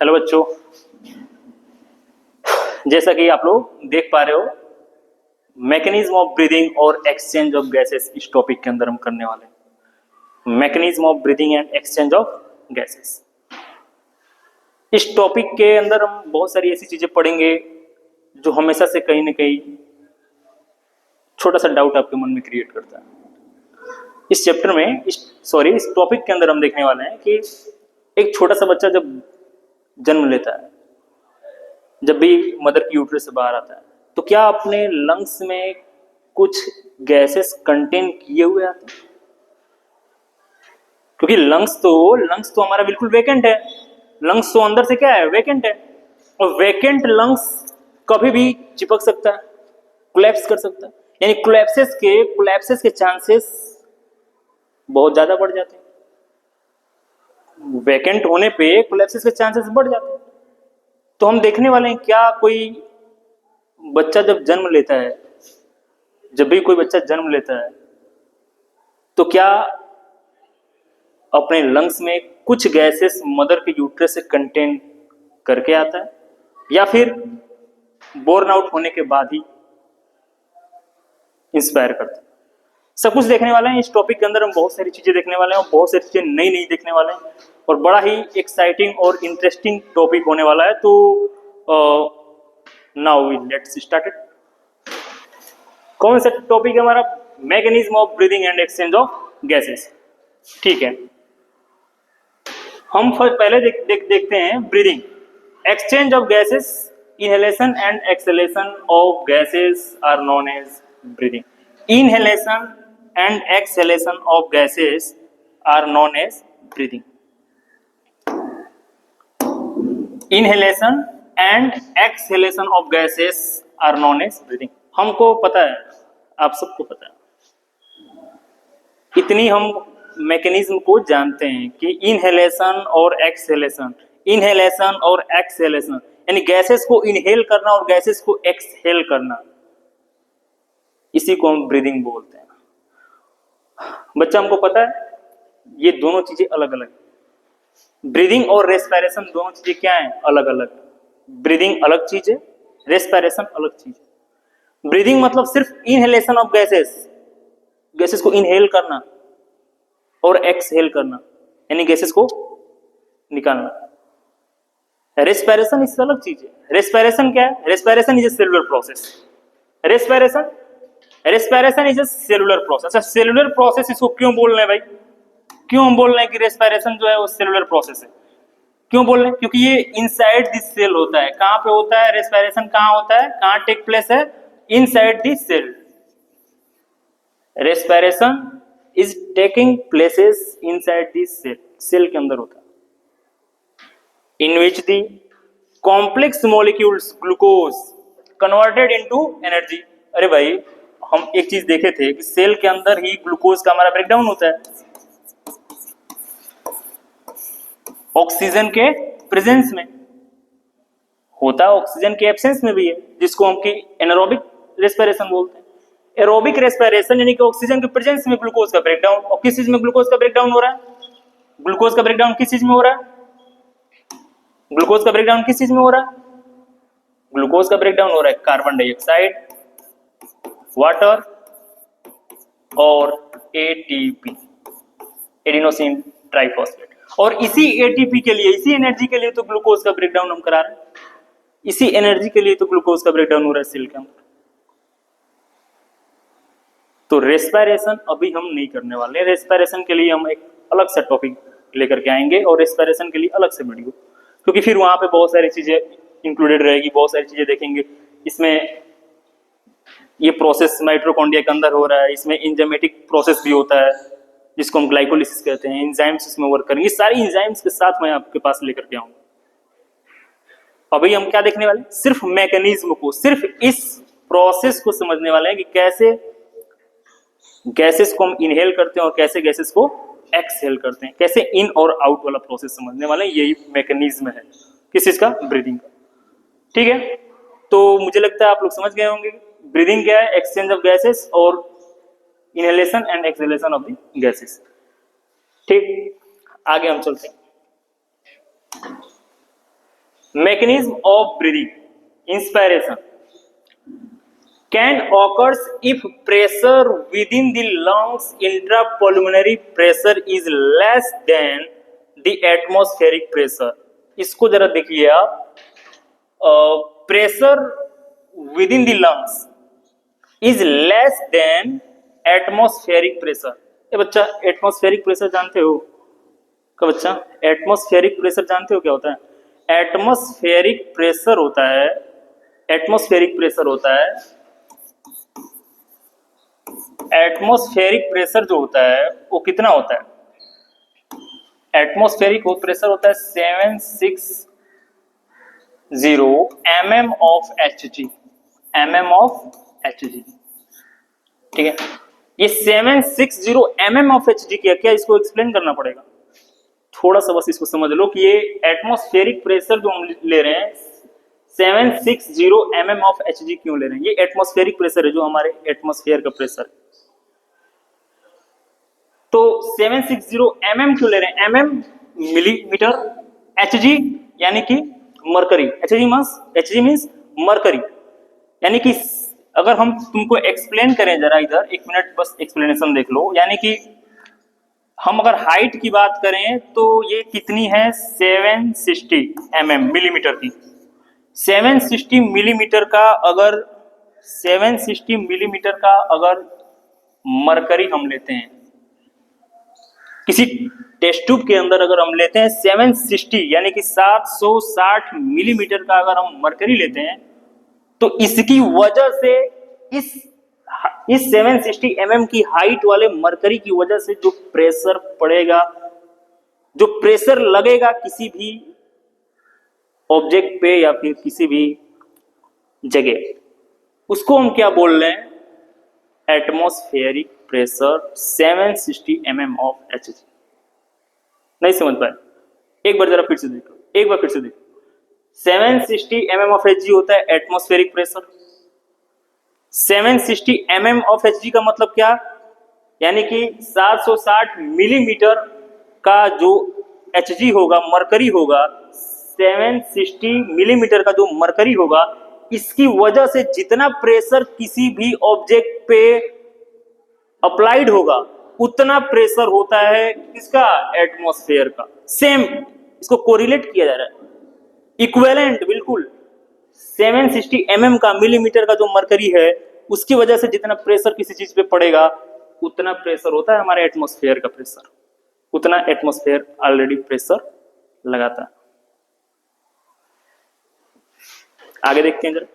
Hello बच्चों, जैसा कि आप लोग देख पा रहे हो, मैकेनिज्म ऑफ ब्रीदिंग और एक्सचेंज ऑफ गैसेस इस टॉपिक के अंदर हम करने वाले हैं। Mechanism of breathing and exchange of gases. इस टॉपिक के अंदर हम बहुत सारी ऐसी चीजें पढ़ेंगे जो हमेशा से कहीं ना कहीं छोटा सा डाउट आपके मन में क्रिएट करता है। इस चैप्टर में इस टॉपिक के अंदर हम देखने वाले हैं कि एक छोटा सा बच्चा जब जन्म लेता है, जब भी मदर की यूट्रस से बाहर आता है, तो क्या अपने लंग्स में कुछ गैसेस कंटेन किए हुए आते हैं? क्योंकि लंग्स तो हमारा बिल्कुल वेकेंट है। लंग्स तो अंदर से क्या है, वेकेंट है। और वेकेंट लंग्स कभी भी चिपक सकता है, कोलैप्स कर सकता है। यानी कोलैप्सेस के चांसेस बहुत ज्यादा बढ़ जाते हैं। वेकेंट होने पे कोलैप्सेस के चांसेस बढ़ जाते हैं। तो हम देखने वाले हैं, क्या कोई बच्चा जब जन्म लेता है, जब भी कोई बच्चा जन्म लेता है, तो क्या अपने लंग्स में कुछ गैसेस मदर के यूट्रस से कंटेन करके आता है, या फिर बोर्न आउट होने के बाद ही इंस्पायर करता है? सब कुछ देखने वाले हैं। इस टॉपिक के अंदर हम बहुत सारी चीजें देखने वाले हैं और बहुत सारी चीजें नई नई देखने वाले हैं, और बड़ा ही एक्साइटिंग और इंटरेस्टिंग टॉपिक होने वाला है। तो now we let's start it. कौन सा टॉपिक है हमारा? Mechanism of breathing and exchange of gases. ठीक है, हम पहले देखते हैं breathing. Exchange of gases, inhalation and exhalation of gases are known as breathing. Inhalation and exhalation of gases are known as breathing. Inhalation and exhalation of gases are known as breathing. हमको पता है, आप सबको पता है, इतनी हम mechanism को जानते हैं कि इनहेलेशन और एक्सहेलेशन, इनहेलेशन और एक्सहेलेशन यानी गैसेस को इनहेल करना और गैसेस को एक्सहेल करना, इसी को हम ब्रीदिंग बोलते हैं। बच्चा, हमको पता है ये दोनों चीजें अलग अलग है। ब्रीदिंग और रेस्पिरेशन दोनों चीजें क्या हैं? अलग अलग। ब्रीदिंग अलग चीज है, रेस्पिरेशन अलग चीज है। ब्रीदिंग मतलब सिर्फ इनहेलेशन ऑफ गैसेस, गैसेस को इनहेल करना और एक्सहेल करना, यानी गैसेस को निकालना। रेस्पिरेशन इससे अलग चीज है। रेस्पिरेशन क्या है? Respiration is a cellular process. Respiration is a cellular process. अच्छा, सेलुलर प्रोसेस इसको क्यों बोल रहे हैं भाई? क्यों हम बोल रहे हैं कि रेस्पिरेशन जो है वो सेलुलर प्रोसेस है? क्यों बोल रहे हैं? क्योंकि ये इनसाइड दिस सेल होता है। कहां पे होता है रेस्पिरेशन? कहां होता है, कहां टेक प्लेस है? Inside this cell. Respiration is taking places inside this cell, cell के अंदर होता है। In which the complex molecules glucose converted into energy. अरे भाई, हम एक चीज देखे थे कि सेल के अंदर ही ग्लूकोज का हमारा ब्रेकडाउन होता है, ऑक्सीजन के प्रेजेंस में होता है, ऑक्सीजन के एब्सेंस में भी है, जिसको हम एनारोबिक रेस्पिरेशन बोलते हैं। एरोबिक रेस्पिरेशन यानी कि ऑक्सीजन के प्रेजेंस में ग्लूकोज का ब्रेकडाउन। और किस चीज में ग्लूकोज का ब्रेकडाउन हो रहा है? ग्लूकोज का ब्रेकडाउन किस चीज में हो रहा है? ग्लूकोज का ब्रेकडाउन किस चीज में हो रहा है? ग्लूकोज का ब्रेकडाउन हो रहा है कार्बन डाइऑक्साइड, वाटर और एटीपी, एडिनोसिन ट्राइफॉस्फेट। और इसी एटीपी के लिए, इसी एनर्जी के लिए तो ग्लूकोज का ब्रेकडाउन हम करा रहे हैं। इसी एनर्जी के लिए तो ग्लूकोज का ब्रेकडाउन हो रहा है सेल के अंदर। तो रेस्पिरेशन अभी हम नहीं करने वाले। रेस्पिरेशन के लिए हम एक अलग सा टॉपिक लेकर के आएंगे, और रेस्पिरेशन के लिए अलग से वीडियो, क्योंकि फिर वहां पे बहुत सारी चीजें इंक्लूडेड रहेगी, बहुत सारी चीजें देखेंगे। इसमें ये प्रोसेस माइटोकॉन्ड्रिया के अंदर हो रहा है, इसमें एंजाइमेटिक प्रोसेस भी होता है जिसको हम ग्लाइकोलिसिस कहते हैं। एंजाइम्स इसमें वर्क करेंगे। सारी एंजाइम्स के साथ मैं आपके पास लेकर के आऊंगा। अभी हम क्या देखने वाले? सिर्फ मैकेनिज्म को, सिर्फ इस प्रोसेस को समझने वाले हैं कि कैसे गैसेस को हम इनहेल करते हैं और कैसे गैसेस को एक्सहेल करते हैं, कैसे इन और आउट वाला प्रोसेस समझने वाले हैं। यही मैकेनिज्म है किस चीज का? ब्रीदिंग का। ठीक है, तो मुझे लगता है आप लोग समझ गए होंगे ब्रीदिंग क्या है, एक्सचेंज ऑफ गैसेस और inhalation and exhalation of the gases. ठीक, आगे हम चलते हैं। mechanism of breathing, inspiration can occurs if pressure within the lungs intrapulmonary pressure is less than the atmospheric pressure. इसको जरा देखिए आप, pressure with in the lungs is less than atmospheric pressure. ये बच्चा एटमॉस्फेरिक प्रेशर जानते हो क्या बच्चा? एटमॉस्फेरिक प्रेशर जानते हो क्या होता है? एटमॉस्फेरिक प्रेशर होता है, एटमॉस्फेरिक प्रेशर होता है, एटमॉस्फेरिक प्रेशर जो होता है वो कितना होता है? एटमॉस्फेरिक प्रेशर होता है 760 mm of Hg, mm of Hg. ठीक है, ये 760 mm ऑफ Hg क्या क्या इसको एक्सप्लेन करना पड़ेगा. थोड़ा सा बस इसको समझ लो कि ये एटमॉस्फेरिक प्रेशर जो हम ले रहे हैं 760 mm ऑफ Hg क्यों ले रहे हैं? ये एटमॉस्फेरिक प्रेशर है जो हमारे एटमॉस्फेयर का प्रेशर है. तो 760 mm क्यों ले रहे हैं? mm मिलीमीटर, Hg यानी कि मरकरी. Hg means mercury. यानी कि अगर हम तुमको एक्सप्लेन करें जरा इधर एक मिनट बस एक्सप्लेनेशन देख लो. यानी कि हम अगर हाइट की बात करें तो ये कितनी है? 760 mm मिलीमीटर की. 760 मिलीमीटर का अगर 760 मिलीमीटर का अगर मरकरी हम लेते हैं किसी टेस्ट ट्यूब के अंदर, अगर हम लेते हैं 760 यानी कि 760 मिलीमीटर का अगर हम मरकरी लेते हैं तो इसकी वजह से इस 760 mm की हाइट वाले मरकरी की वजह से जो प्रेशर पड़ेगा, जो प्रेशर लगेगा किसी भी ऑब्जेक्ट पे या फिर किसी भी जगह, उसको हम क्या बोल रहे हैं? Atmospheric pressure 760 mm of Hg. नहीं समझ पाए? एक बार जरा फिर से देखो, एक बार फिर से देखो. 760 mm ऑफ Hg होता है atmospheric pressure. 760 mm of Hg का मतलब क्या? यानी कि 760 मिलीमीटर का जो Hg होगा, मरकरी होगा, 760 मिलीमीटर का जो मरकरी होगा, इसकी वजह से जितना प्रेशर किसी भी ऑब्जेक्ट पे अप्लाइड होगा उतना प्रेशर होता है किसका? एटमॉस्फेयर का. सेम इसको कोरिलेट किया जा रहा है, इक्विवेलेंट बिल्कुल. 760 mm का मिलीमीटर का जो मरकरी है उसकी वजह से जितना प्रेशर किसी चीज पे पड़ेगा उतना प्रेशर होता है हमारे एटमॉस्फेयर का प्रेशर. उतना एटमॉस्फेयर ऑलरेडी प्रेशर लगाता है. आगे देखते हैं जरा.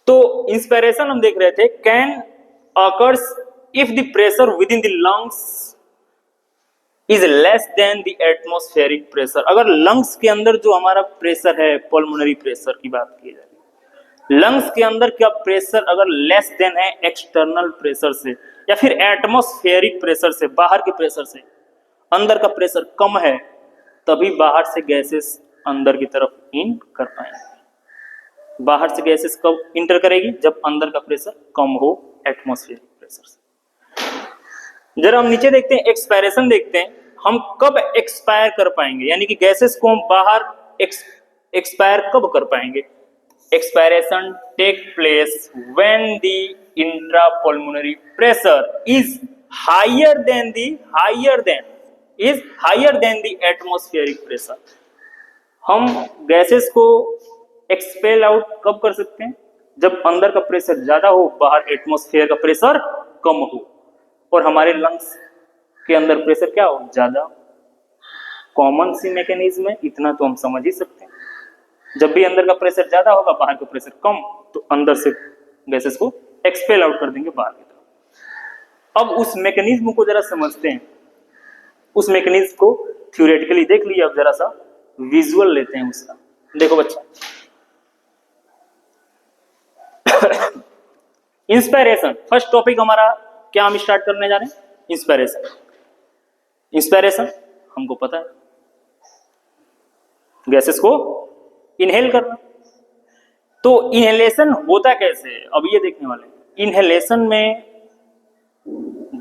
तो इंस्पिरेशन हम देख रहे थे, can occurs if the pressure within the lungs is less than the atmospheric pressure. अगर लंग्स के अंदर जो हमारा प्रेशर है, पल्मोनरी प्रेशर की बात की जाए, लंग्स के अंदर क्या प्रेशर अगर लेस देन है एक्सटर्नल प्रेशर से या फिर एटमॉस्फेरिक प्रेशर से, बाहर के प्रेशर से, अंदर का प्रेशर कम है, तभी बाहर से गैसेस अंदर की तरफ इन कर पाएंगे. बाहर से गैसेस कब इंटर करेगी? जब अंदर का प्रेशर कम हो एटमॉस्फेरिक प्रेशर से. जरा हम नीचे देखते हैं, एक्सपायरेशन देखते हैं. हम कब एक्सपायर कर पाएंगे, यानी कि गैसेस को हम बाहर एक्सपायर कब कर पाएंगे? Expiration take place when the intrapulmonary pressure is higher than the atmospheric pressure. हम गैसेस को एक्सपेल आउट कब कर सकते हैं? जब अंदर का प्रेशर ज्यादा हो, बाहर एटमॉस्फेयर का प्रेशर कम हो, और हमारे लंग्स के अंदर प्रेशर क्या हो? ज्यादा. कॉमन सी मैकेनिज्म है, इतना तो हम समझ ही सकते हैं. जब भी अंदर का प्रेशर ज्यादा होगा, बाहर का प्रेशर कम, तो अंदर से गैसेस को एक्सपेल आउट कर देंगे बाहर की तरफ. अब उस मैकेनिज्म को जरा समझते हैं. उस मैकेनिज्म को थ्योरेटिकली देख लिया, अब जरा सा विजुअल लेते हैं उसका. देखो बच्चा, इंस्पायरेशन फर्स्ट टॉपिक हमारा क्या हम स्टार्ट करने जा रहे हैं? इंस्पायरेशन. इंस्पायरेशन हमको पता है, गैसेस को इनहेल करना. तो इनहेलेशन होता कैसे है, अब ये देखने वाले. इनहेलेशन में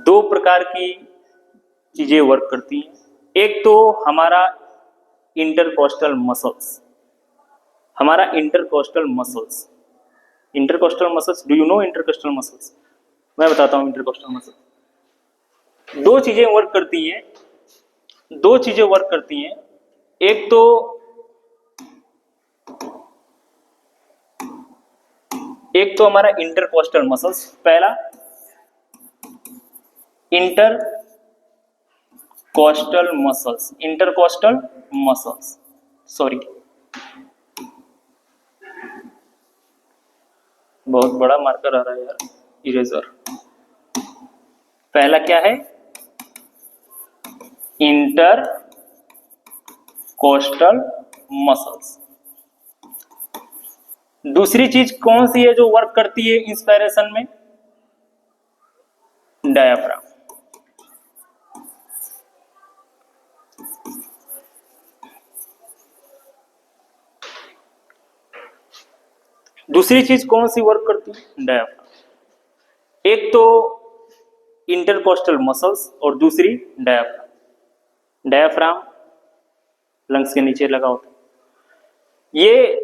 दो प्रकार की चीजें वर्क करती हैं. एक तो हमारा इंटरकोस्टल मसल्स, हमारा intercostal muscles. Intercostal muscles, do you know intercostal muscles? मैं बताता हूं इंटरकोस्टल मसल्स। दो चीजें वर्क करती हैं, दो चीजें वर्क करती हैं। एक तो हमारा इंटरकोस्टल मसल्स, पहला intercostal muscles, intercostal muscles, sorry बहुत बड़ा मार्कर आ रहा है यार, इरेजर। पहला क्या है? Intercostal muscles. दूसरी चीज कौन सी है जो वर्क करती है इंस्पायरेशन में? डायाफ्राम। दूसरी चीज कौन सी वर्क करती है? डायाफ्राम। एक तो इंटरकोस्टल मसल्स और दूसरी डायाफ्राम। डायाफ्राम लंग्स के नीचे लगा होता है। ये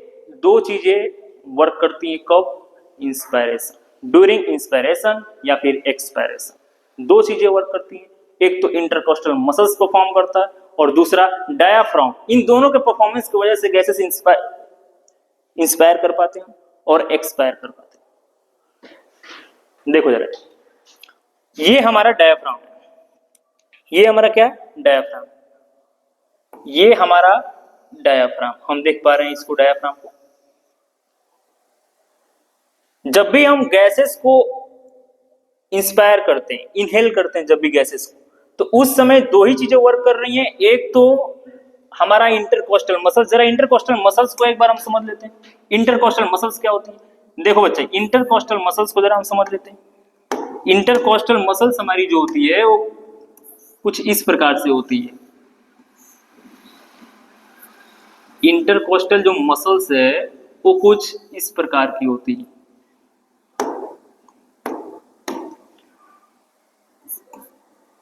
दो चीजें वर्क करती हैं कब? इंस्पायरेशन, ड्यूरिंग इंस्पायरेशन या फिर एक्सपायरेशन। दो चीजें वर्क करती हैं, एक तो इंटरकोस्टल मसल्स परफॉर्म करता है और दूसरा डायाफ्राम। इन दोनों के परफॉर्मेंस की वजह से गैसेस इंस्पायर कर पाते हैं और एक्सपायर कर पाते हैं। देखो जरा, ये हमारा डायाफ्राम है, ये हमारा क्या है? डायाफ्राम। ये हमारा डायाफ्राम, हम देख पा रहे हैं इसको, डायाफ्राम को। जब भी हम गैसेस को इंस्पायर करते हैं, इनहेल करते हैं जब भी गैसेस को, तो उस समय दो ही चीजें वर्क कर रही हैं। एक तो हमारा इंटरकोस्टल मसल्स, जरा इंटरकोस्टल मसल्स को एक बार हम समझ लेते हैं। इंटरकोस्टल मसल्स क्या होती है? देखो बच्चे, इंटरकोस्टल मसल्स को जरा हम समझ लेते हैं। इंटरकोस्टल मसल्स हमारी जो होती है वो कुछ इस प्रकार से होती है। इंटरकोस्टल जो मसल्स है वो कुछ इस प्रकार की होती है।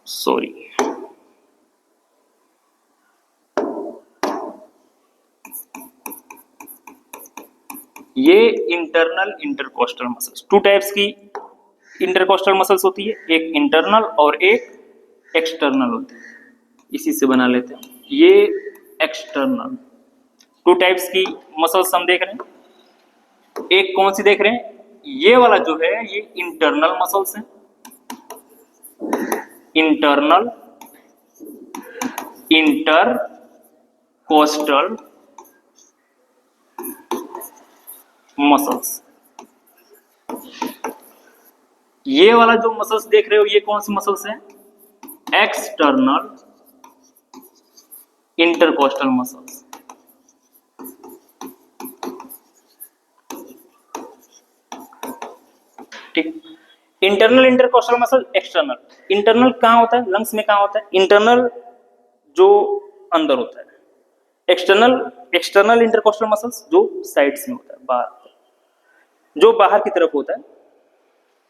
सॉरी, ये internal intercostal muscles, two types की इंटरकोस्टल मसल्स होती है, एक इंटरनल और एक एक्सटर्नल होती है। इसी से बना लेते हैं, ये एक्सटर्नल। टू टाइप्स की मसल्स हम देख रहे हैं। एक कौन सी देख रहे हैं? ये वाला जो है ये इंटरनल मसल्स है, इंटरनल इंटरकोस्टल मसल्स। ये वाला जो मसल्स देख रहे हो ये कौन सी मसल्स है? External intercostal muscles. ठीक, internal intercostal muscle, external. Internal कहां होता है? लंग्स में कहां होता है? इंटरनल जो अंदर होता है, एक्सटर्नल एक्सटर्नल इंटरकोस्टल मसल्स जो साइड्स में होता है, बाहर, जो बाहर की तरफ होता है।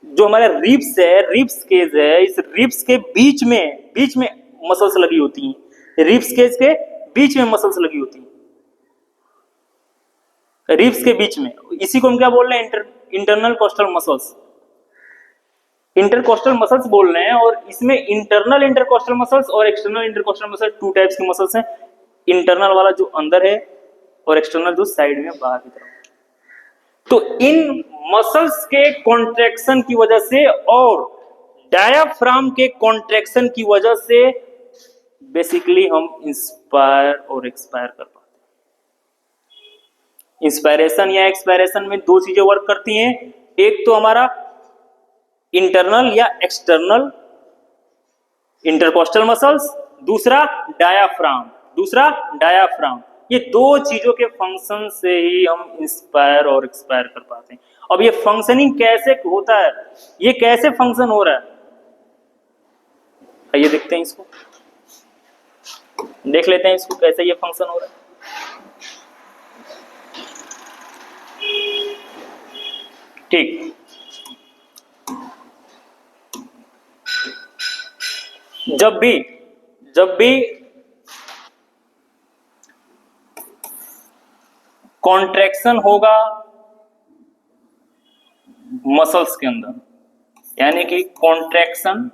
जो हमारा रिब्स है, रिब्स केज है, इस रिब्स के बीच में मसल्स लगी होती हैं। रिब्स केज के बीच में मसल्स लगी होती हैं, रिब्स के बीच में। इसी को हम क्या बोल रहे हैं? Internal coastal muscles, intercostal muscles बोल रहे हैं। और इसमें इंटरनल इंटरकोस्टल मसल्स और external intercostal muscles, two types की मसल्स हैं। इंटरनल वाला जो अंदर है और एक्सटर्नल जो साइड में बाहर की तरफ। तो इन मसल्स के कॉन्ट्रैक्शन की वजह से और डायाफ्राम के कॉन्ट्रैक्शन की वजह से बेसिकली हम इंस्पायर और एक्सपायर कर पाते हैं। इंस्पायरेशन या एक्सपायरेशन में दो चीजें वर्क करती हैं, एक तो हमारा इंटरनल या एक्सटर्नल इंटरकोस्टल मसल्स, दूसरा डायाफ्राम। ये दो चीजों के फंक्शन से ही हम इंस्पायर और एक्सपायर कर पाते हैं। अब ये फंक्शनिंग कैसे होता है, ये कैसे फंक्शन हो रहा है, आइए देखते हैं इसको, देख लेते हैं इसको कैसे ये फंक्शन हो रहा है। ठीक, जब भी कॉन्ट्रैक्शन होगा मसल्स के अंदर, यानी कि कॉन्ट्रैक्शन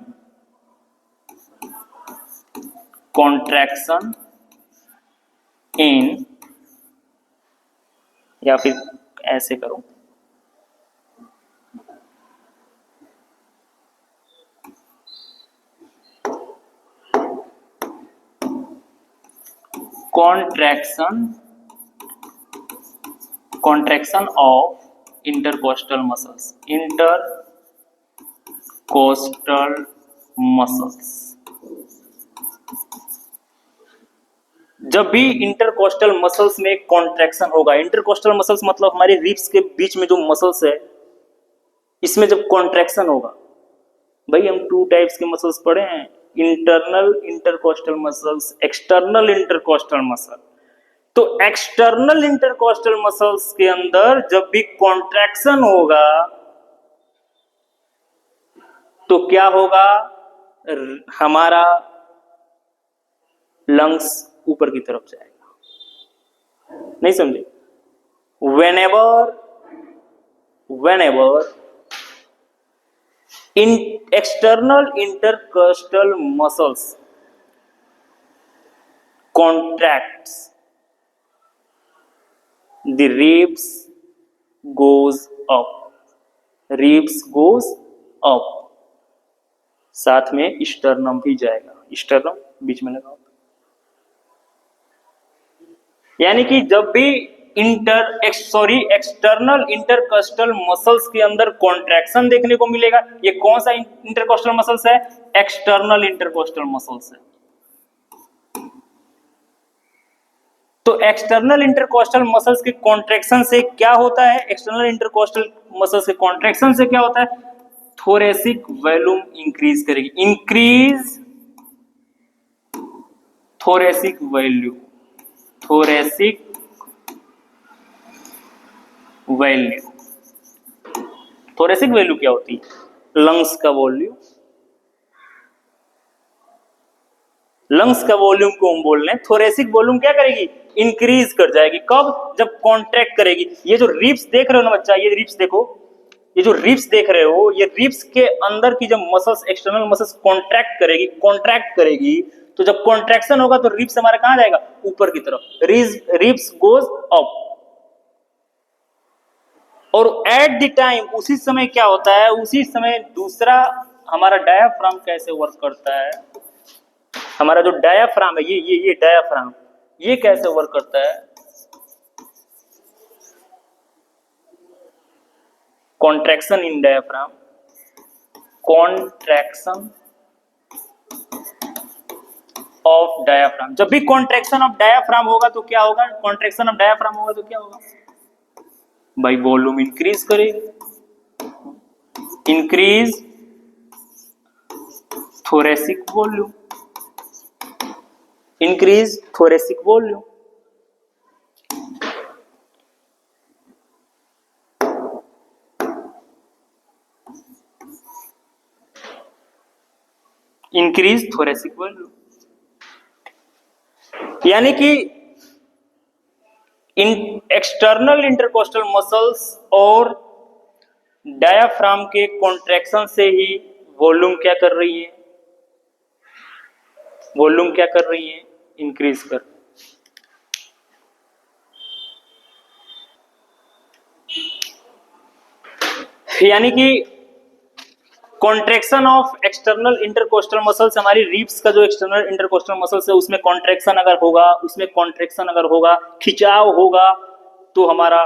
इन, या फिर ऐसे करो, contraction of intercostal muscles। जब भी इंटरकोस्टल मसल्स में कॉन्ट्रैक्शन होगा, इंटरकोस्टल मसल्स मतलब हमारे रिब्स के बीच में जो मसल्स है, इसमें जब कॉन्ट्रैक्शन होगा, भाई हम 2 टाइप्स के मसल्स पढ़े हैं, internal intercostal muscles, external intercostal muscle. तो एक्सटर्नल इंटरकोस्टल मसल्स के अंदर जब भी कॉन्ट्रैक्शन होगा तो क्या होगा, हमारा लंग्स ऊपर की तरफ जाएगा। नहीं समझे? whenever in external intercostal muscles contracts, the ribs goes up, साथ में स्टर्नम भी जाएगा, स्टर्नम बीच में लगाओ। यानी कि जब भी एक्सटर्नल इंटरकोस्टल मसल्स के अंदर कॉन्ट्रैक्शन देखने को मिलेगा, ये कौन सा इंटरकोस्टल मसल्स है? एक्सटर्नल इंटरकोस्टल मसल्स है। तो एक्सटर्नल इंटरकोस्टल मसल्स के कॉन्ट्रैक्शन से क्या होता है? एक्सटर्नल इंटरकोस्टल मसल्स के कॉन्ट्रैक्शन से क्या होता है? थोरेसिक वॉल्यूम इंक्रीज करेगी, थोरेसिक वॉल्यूम क्या होती है? लंग्स का वॉल्यूम। लंग्स का वॉल्यूम को हम बोल रहे हैं, थोरेसिक वॉल्यूम क्या करेगी? इंक्रीज कर जाएगी। कब? जब कॉन्ट्रैक्ट करेगी। ये जो रिब्स देख रहे हो ना बच्चा, ये रिब्स देखो, ये जो रिब्स देख रहे हो, ये रिब्स के अंदर की जब मसल्स, एक्सटर्नल मसल्स कॉन्ट्रैक्ट करेगी, तो जब कॉन्ट्रैक्शन होगा तो रिब्स हमारा कहां जाएगा? ऊपर की तरफ, रिब्स गोज अप। और एट द टाइम, उसी समय क्या होता है? उसी समय दूसरा हमारा डायाफ्राम कैसे वर्क करता है? हमारा जो डायाफ्राम है, ये डायाफ्राम, ये कैसे वर्क करता है? Contraction in diaphragm, contraction of diaphragm. जब भी कॉन्ट्रैक्शन ऑफ डायाफ्राम होगा तो क्या होगा? कॉन्ट्रैक्शन ऑफ डायाफ्राम होगा तो क्या होगा भाई? वॉल्यूम इंक्रीज करेगी, increase thoracic volume, increase thoracic volume. Increase thoracic volume, यानी कि एक्सटर्नल इंटरकोस्टल मसल्स और डायाफ्राम के कॉन्ट्रैक्शन से ही वॉल्यूम क्या कर रही है? इंक्रीज कर। यानी कि contraction of external intercostal muscles, हमारी रिब्स का जो एक्सटर्नल इंटरकोस्टल मसल्स है उसमें कॉन्ट्रैक्शन अगर होगा, खिंचाव होगा, तो हमारा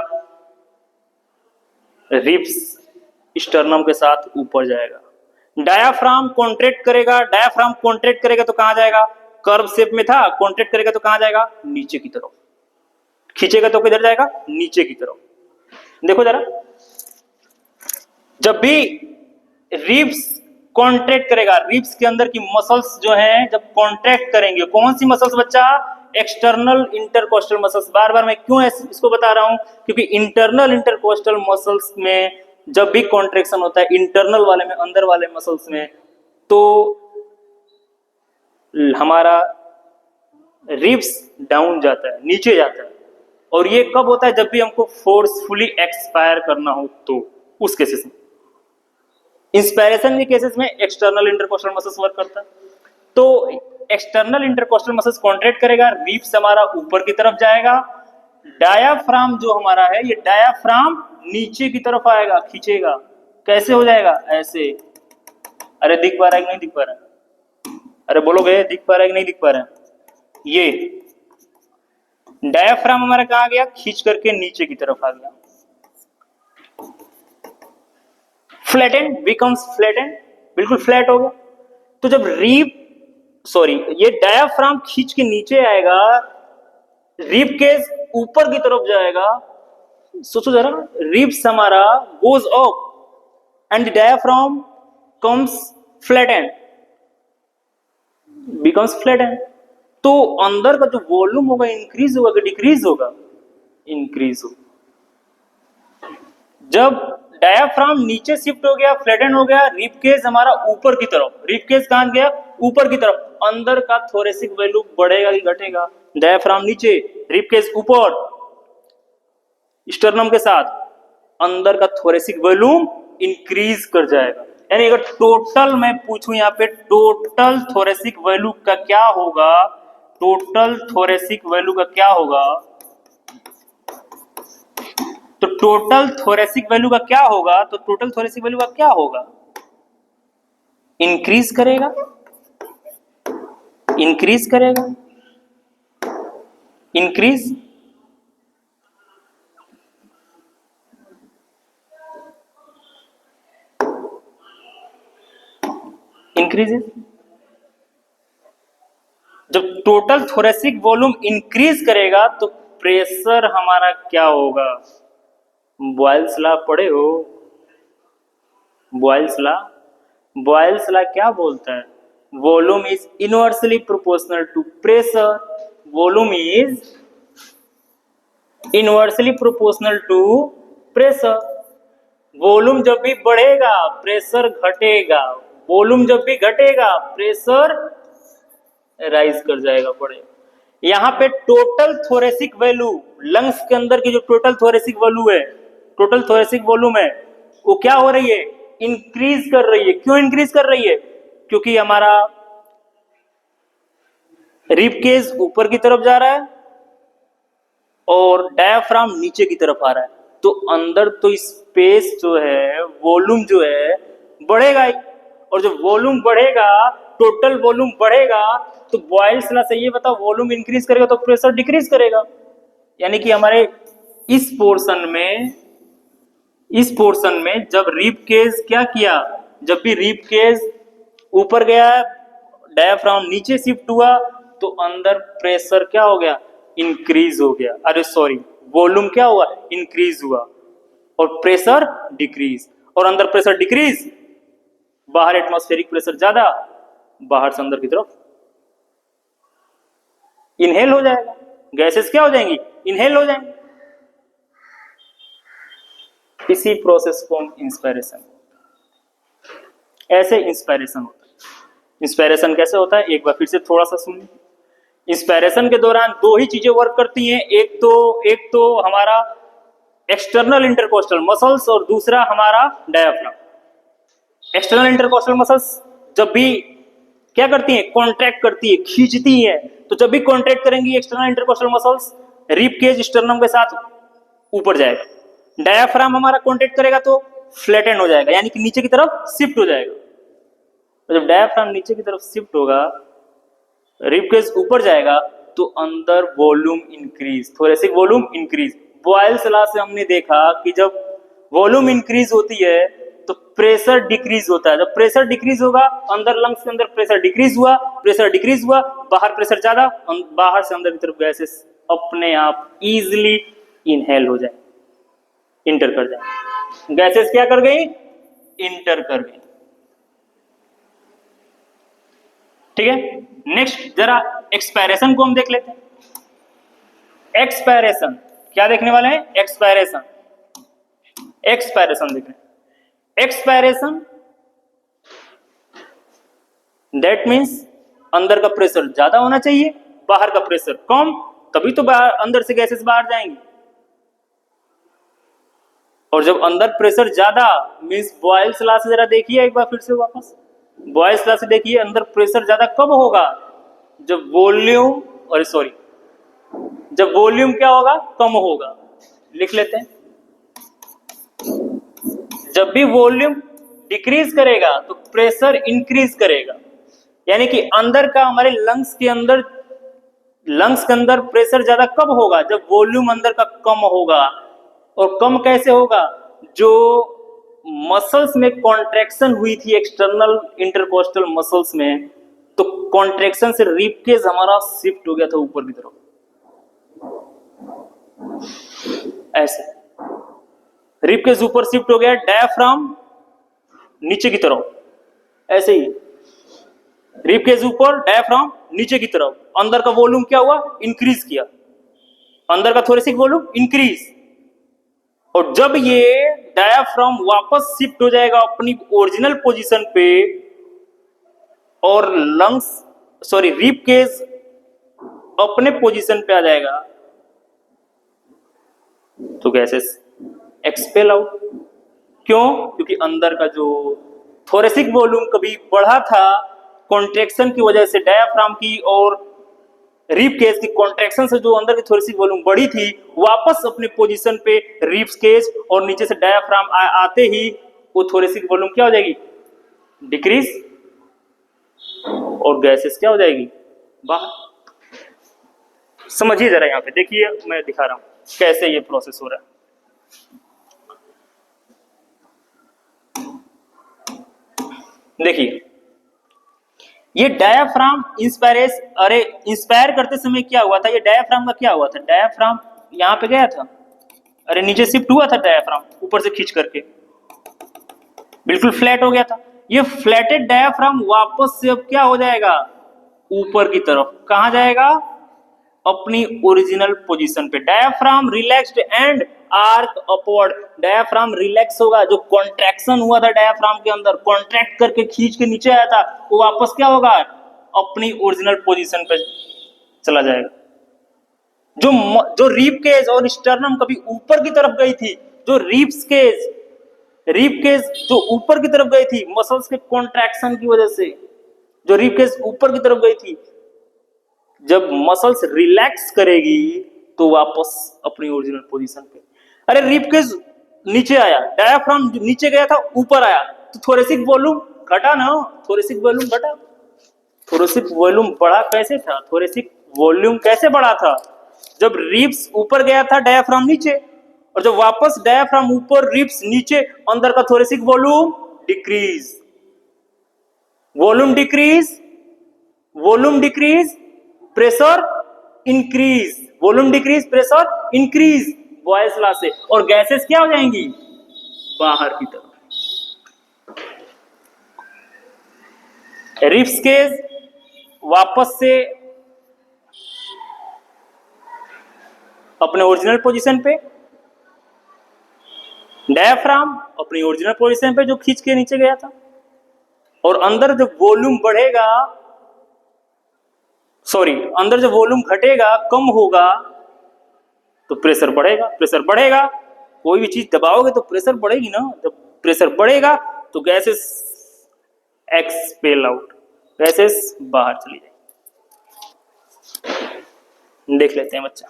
रिब्स स्टर्नम के साथ ऊपर जाएगा। डायाफ्राम कॉन्ट्रैक्ट करेगा तो कहां जाएगा? कर्व शेप में था, कॉन्ट्रैक्ट करेगा तो कहां जाएगा? नीचे की तरफ। खींचेगा तो किधर जाएगा? नीचे की तरफ। देखो जरा, जब भी रिब्स कॉन्ट्रैक्ट करेगा, रिब्स के अंदर की मसल्स जो हैं जब कॉन्ट्रैक्ट करेंगे, कौन सी मसल्स बच्चा? External intercostal muscles. बार बार मैं क्यों इसको बता रहा हूं? क्योंकि इंटरनल इंटरकोस्टल मसल्स में जब भी कॉन्ट्रैक्शन होता है, इंटरनल वाले में, अंदर वाले मसल्स में, तो हमारा रिब्स डाउन जाता है, नीचे जाता है, और ये कब होता है? जब भी हमको फोर्सफुली एक्सपायर करना हो तो उस केसेस में। इंस्पायरेशन के केसेस में एक्सटर्नल इंटरकोस्टल मसल्स वर्क करता है। तो एक्सटर्नल इंटरकोस्टल मसल्स कॉन्ट्रैक्ट करेगा, रिब्स हमारा ऊपर की तरफ जाएगा, डायाफ्राम जो हमारा है ये डायाफ्राम नीचे की तरफ आएगा, खींचेगा। कैसे हो जाएगा? ऐसे। अरे दिख पा रहा है कि नहीं दिख पा रहा है? अरे बोलोगे दिख पा रहा है कि नहीं दिख पा रहा है? ये डायाफ्राम हमारा कहां गया? खींच करके नीचे की तरफ आ गया। फ्लैटेंड बिकम्स फ्लैटेंड, बिल्कुल फ्लैट हो गया। तो जब ये डायाफ्राम खींच के नीचे आएगा, रिब केस ऊपर की तरफ जाएगा। सोचो जरा, रिब्स हमारा goes up and diaphragm comes flattened, becomes flattened. तो अंदर का जो वॉल्यूम होगा इंक्रीज होगा कि डिक्रीज होगा? इंक्रीज होगा। जब डायाफ्राम नीचे शिफ्ट हो गया, फ्लैटन हो गया, रिब केस हमारा ऊपर की तरफ, रिब केस कहां गया? ऊपर की तरफ। अंदर का थोरेसिक वॉल्यूम बढ़ेगा कि घटेगा? डायाफ्राम नीचे, रिब केस ऊपर, स्टर्नम के साथ, अंदर का थोरेसिक वॉल्यूम इंक्रीज कर जाएगा। यानी अगर टोटल मैं पूछूं यहाँ पे, टोटल थोरेसिक वॉल्यूम का क्या होगा? टोटल थोरेसिक वॉल्यूम का क्या होगा? तो टोटल थोरेसिक वैल्यू का क्या होगा? तो टोटल थोरेसिक वैल्यू का क्या होगा? इंक्रीज करेगा, इंक्रीज करेगा, इंक्रीज। इंक्रीजेस। जब टोटल थोरेसिक वॉल्यूम इंक्रीज करेगा तो प्रेशर हमारा क्या होगा? बॉयल्स लॉ पढ़े हो? बॉयल्स लॉ, बॉयल्स लॉ क्या बोलता है? Volume is inversely proportional to pressure. Volume is inversely proportional to pressure. Volume जब भी बढ़ेगा प्रेशर घटेगा, वॉल्यूम जब भी घटेगा प्रेशर राइज कर जाएगा, बढ़ेगा। यहाँ पे टोटल थोरेसिक वैल्यू, लंग्स के अंदर की जो टोटल थोरेसिक वॉल्यूम है, टोटल थोरेसिक वॉल्यूम है, वो क्या हो रही है? इंक्रीज कर रही है। क्यों इंक्रीज कर रही है? क्योंकि हमारा रिब केस ऊपर की तरफ जा रहा है और डायाफ्राम नीचे की तरफ आ रहा है। तो अंदर तो स्पेस जो है, वॉल्यूम जो है बढ़ेगा ही। और जब वॉल्यूम बढ़ेगा, टोटल वॉल्यूम बढ़ेगा, तो बॉयल्स लॉ से ये बताओ, वॉल्यूम इंक्रीज करेगा तो प्रेशर डिक्रीज करेगा। यानी कि हमारे इस पोर्शन में जब रिब केस क्या किया? जब भी रिब केस ऊपर गया, डायाफ्राम नीचे शिफ्ट हुआ, तो अंदर प्रेशर क्या हो गया? इंक्रीज हो गया। अरे सॉरी, वॉल्यूम क्या हुआ? इंक्रीज हुआ और प्रेशर डिक्रीज। और अंदर प्रेशर डिक्रीज, बाहर एटमॉस्फेरिक प्रेशर ज्यादा, बाहर से अंदर की तरफ इनहेल हो जाएगा। गैसेस क्या हो जाएंगी? इनहेल हो जाएंगी। इसी प्रोसेस को हम इंस्पायरेशन, ऐसे इंस्पायरेशन होता है। इंस्पायरेशन कैसे होता है? एक बार फिर से थोड़ा सा सुनिए। इंस्पायरेशन के दौरान दो ही चीजें वर्क करती हैं। एक तो हमारा एक्सटर्नल इंटरकोस्टल मसल्स और दूसरा हमारा डायाफ्राम। एक्सटर्नल इंटरकोस्टल मसल्स जब भी क्या करती हैं? कॉन्ट्रैक्ट करती है, खींचती है। तो जब भी कॉन्ट्रैक्ट करेंगी external intercostal muscles, rib cage sternum के साथ ऊपर जाएगा। डायाफ्राम हमारा कॉन्ट्रैक्ट करेगा तो फ्लैटन हो जाएगा, यानी कि नीचे की तरफ शिफ्ट हो जाएगा। तो जब डायाफ्राम नीचे की तरफ शिफ्ट होगा, रिब केज ऊपर जाएगा, तो अंदर volume increase, thoracic volume increase. Boyle's law से हमने देखा कि जब वॉल्यूम इंक्रीज होती है तो प्रेशर डिक्रीज होता है। जब प्रेशर डिक्रीज होगा, अंदर लंग्स के अंदर प्रेशर डिक्रीज हुआ, प्रेशर डिक्रीज हुआ, बाहर प्रेशर ज्यादा, बाहर से अंदर की तरफ गैसेस अपने आप इजीली इनहेल हो जाए, इंटर कर जाए। गैसेस क्या कर गई? इंटर कर गई। ठीक है, नेक्स्ट जरा एक्सपायरेशन को हम देख लेते हैं। एक्सपायरेशन क्या देखने वाले हैं? एक्सपायरेशन, एक्सपायरेशन देख रहे हैं। एक्सपायरेशन दैट मीन्स अंदर का प्रेशर ज्यादा होना चाहिए, बाहर का प्रेशर कम, तभी तो बाहर अंदर से गैसेस बाहर जाएंगी। और जब अंदर प्रेशर ज्यादा मीन्स बॉयल्स लॉ से जरा देखिए एक बार फिर से वापस, बॉयल्स लॉ से देखिए अंदर प्रेशर ज्यादा कब होगा, जब वॉल्यूम और सॉरी जब वॉल्यूम क्या होगा, कम होगा। लिख लेते हैं, जब भी वॉल्यूम डिक्रीज करेगा तो प्रेशर इंक्रीज करेगा। यानी कि अंदर का हमारे लंग्स के अंदर प्रेशर ज्यादा कब होगा, जब वॉल्यूम अंदर का कम होगा। और कम कैसे होगा, जो मसल्स में कॉन्ट्रैक्शन हुई थी एक्सटर्नल इंटरकोस्टल मसल्स में, तो कॉन्ट्रैक्शन से रिब केज हमारा शिफ्ट हो गया था ऊपर की तरफ, ऐसे रिब केज ऊपर शिफ्ट हो गया, डायफ्राम नीचे की तरफ, ऐसे ही रिब केज ऊपर, डायफ्राम नीचे की तरफ। अंदर का वॉल्यूम क्या हुआ, इंक्रीज किया, अंदर का थोरेसिक वॉल्यूम इंक्रीज। और जब ये डायफ्राम वापस शिफ्ट हो जाएगा अपनी ओरिजिनल पोजीशन पे और रिब केज अपने पोजीशन पे आ जाएगा, तो गैसेस एक्सपेल आउट। क्यों, क्योंकि अंदर का जो थोरेसिक वॉल्यूम कभी बढ़ा था कॉन्ट्रैक्शन की वजह से डायफ्राम की, और रिब केज की कॉन्ट्रैक्शन से जो अंदर की थोरेसिक वॉल्यूम बढ़ी थी, वापस अपने पोजीशन पे रिब केज और नीचे से डायफ्राम आते ही वो थोरेसिक वॉल्यूम क्या हो जाएगी, डिक्रीज, और गैसेस क्या हो जाएगी, बाहर। समझिए जरा, यहां पे देखिए मैं दिखा रहा हूं कैसे ये प्रोसेस हो रहा है। देखिए ये डायाफ्राम इंस्पायर करते समय क्या हुआ था, ये डायाफ्राम का क्या हुआ था, डायाफ्राम यहां पे गया था, अरे नीचे शिफ्ट हुआ था डायाफ्राम ऊपर से खींच करके, बिल्कुल फ्लैट हो गया था। ये फ्लैटेड डायाफ्राम वापस से अब क्या हो जाएगा, ऊपर की तरफ, कहां जाएगा, अपनी ओरिजिनल पोजीशन पे। Diaphragm relaxed and arc upward, diaphragm relax होगा, जो कॉन्ट्रैक्शन हुआ था डायाफ्राम के अंदर, कॉन्ट्रैक्ट करके खींच के नीचे आया था, वो वापस क्या होगा, अपनी ओरिजिनल पोजीशन पे चला जाएगा। जो रीब केज और स्टर्नम कभी ऊपर की तरफ गई थी, जो रीब केज जो ऊपर की तरफ गई थी मसल्स के कॉन्ट्रैक्शन की वजह से, जो रीब केज ऊपर की तरफ गई थी, जब मसल्स रिलैक्स करेगी तो वापस अपनी ओरिजिनल पोजीशन पे। अरे रिब केज नीचे आया, डायाफ्राम नीचे गया था ऊपर आया, तो थोरेसिक वॉल्यूम घटा ना, थोरेसिक वॉल्यूम घटा। थोरेसिक वॉल्यूम बढ़ा कैसे था, थोरेसिक वॉल्यूम कैसे बढ़ा था, जब रिब्स ऊपर गया था डायाफ्राम नीचे, और जब वापस डायाफ्राम ऊपर रिब्स नीचे, अंदर का thoracic volume decrease, volume decrease, volume decrease, pressure increase, volume decrease, pressure increase, Boyle's law से, और गैसेस क्या हो जाएंगी, बाहर की तरफ। रिब्स केज वापस से अपने ओरिजिनल पोजीशन पे, डायफ्राम अपनी ओरिजिनल पोजीशन पे जो खींच के नीचे गया था, और अंदर जब वॉल्यूम बढ़ेगा, अंदर जब वॉल्यूम घटेगा, कम होगा, तो प्रेशर बढ़ेगा, प्रेशर बढ़ेगा, कोई भी चीज दबाओगे तो प्रेशर बढ़ेगी ना, जब प्रेशर बढ़ेगा तो गैसेस एक्सपेल आउट, गैसेस बाहर चली जाएगी। देख लेते हैं बच्चा,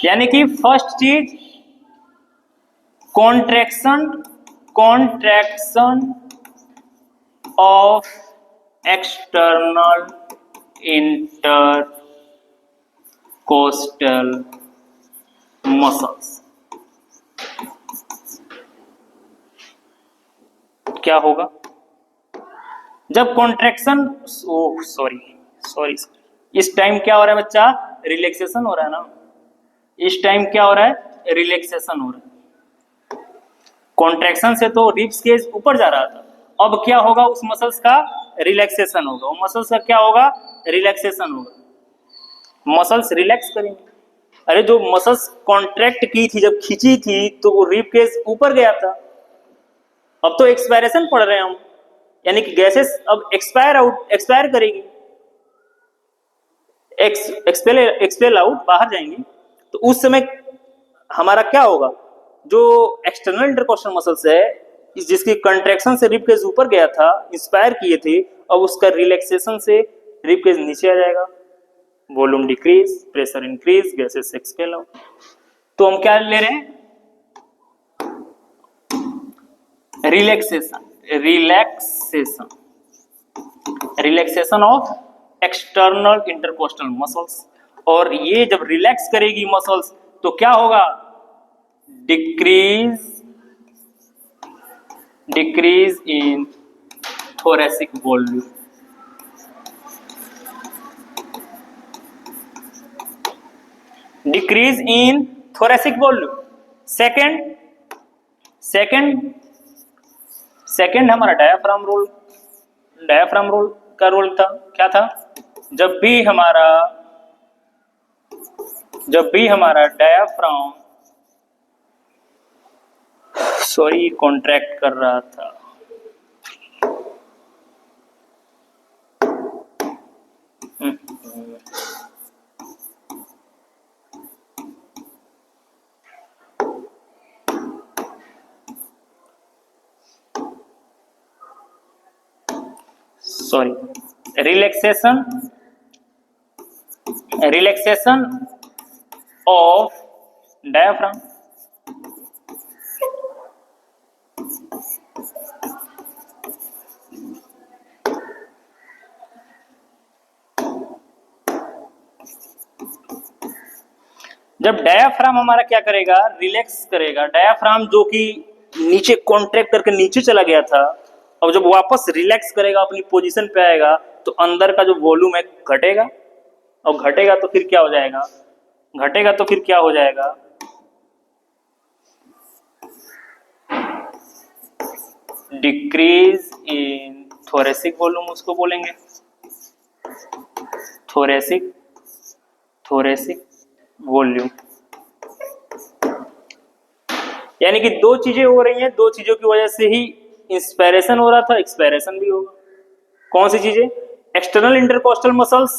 यानी कि फर्स्ट चीज contraction of external intercostal muscles. क्या होगा जब कॉन्ट्रैक्शन, सॉरी इस टाइम क्या हो रहा है बच्चा, रिलैक्सेशन हो रहा है ना, इस टाइम क्या हो रहा है, रिलैक्सेशन हो रहा है। कॉन्ट्रैक्शन से तो रिब्स केज ऊपर जा रहा था, अब क्या होगा, उस मसल्स का रिलैक्सेशन होगा, वो मसल्स का क्या होगा, रिलैक्सेशन होगा, मसल्स रिलैक्स करेंगे। अरे जो मसल्स कॉन्ट्रैक्ट की थी, जब खींची थी, तो वो रिब केज ऊपर गया था, अब तो एक्सपायरेशन पढ़ रहे हैं हम, यानी कि गैसेस अब एक्सपायर करेगी, एक्सपेल आउट, बाहर जाएंगी, तो उस समय हमारा क्या होगा, जो एक्सटर्नल इंटरकोस्टल मसल्स है जिसकी कंट्रैक्शन से रिब केज ऊपर गया था, इंस्पायर किए थे, अब उसका रिलैक्सेशन से रिब केज नीचे आ जाएगा, volume decrease, pressure increase, gases expel out. तो हम क्या ले रहे हैं, relaxation, relaxation, relaxation of external intercostal muscles. और ये जब रिलैक्स करेगी मसल्स तो क्या होगा, decrease in thoracic volume, decrease in thoracic volume. Second हमारा डायाफ्राम रोल, डायाफ्राम रोल का रोल था, क्या था, जब भी हमारा डायाफ्राम कॉन्ट्रैक्ट कर रहा था, रिलैक्सेशन ऑफ डायाफ्राम। जब डायाफ्राम हमारा क्या करेगा, रिलैक्स करेगा, डायाफ्राम जो कि नीचे कॉन्ट्रैक्ट करके नीचे चला गया था, अब जब वापस रिलैक्स करेगा, अपनी पोजीशन पे आएगा, तो अंदर का जो वॉल्यूम है घटेगा, और घटेगा तो फिर क्या हो जाएगा, डिक्रीज इन थोरेसिक वॉल्यूम, उसको बोलेंगे थोरेसिक वॉल्यूम। यानी कि दो चीजें हो रही हैं, दो चीजों की वजह से ही इंस्पायरेशन हो रहा था, एक्सपायरेशन भी होगा। कौन सी चीजें, एक्सटर्नल इंटरकोस्टल मसल्स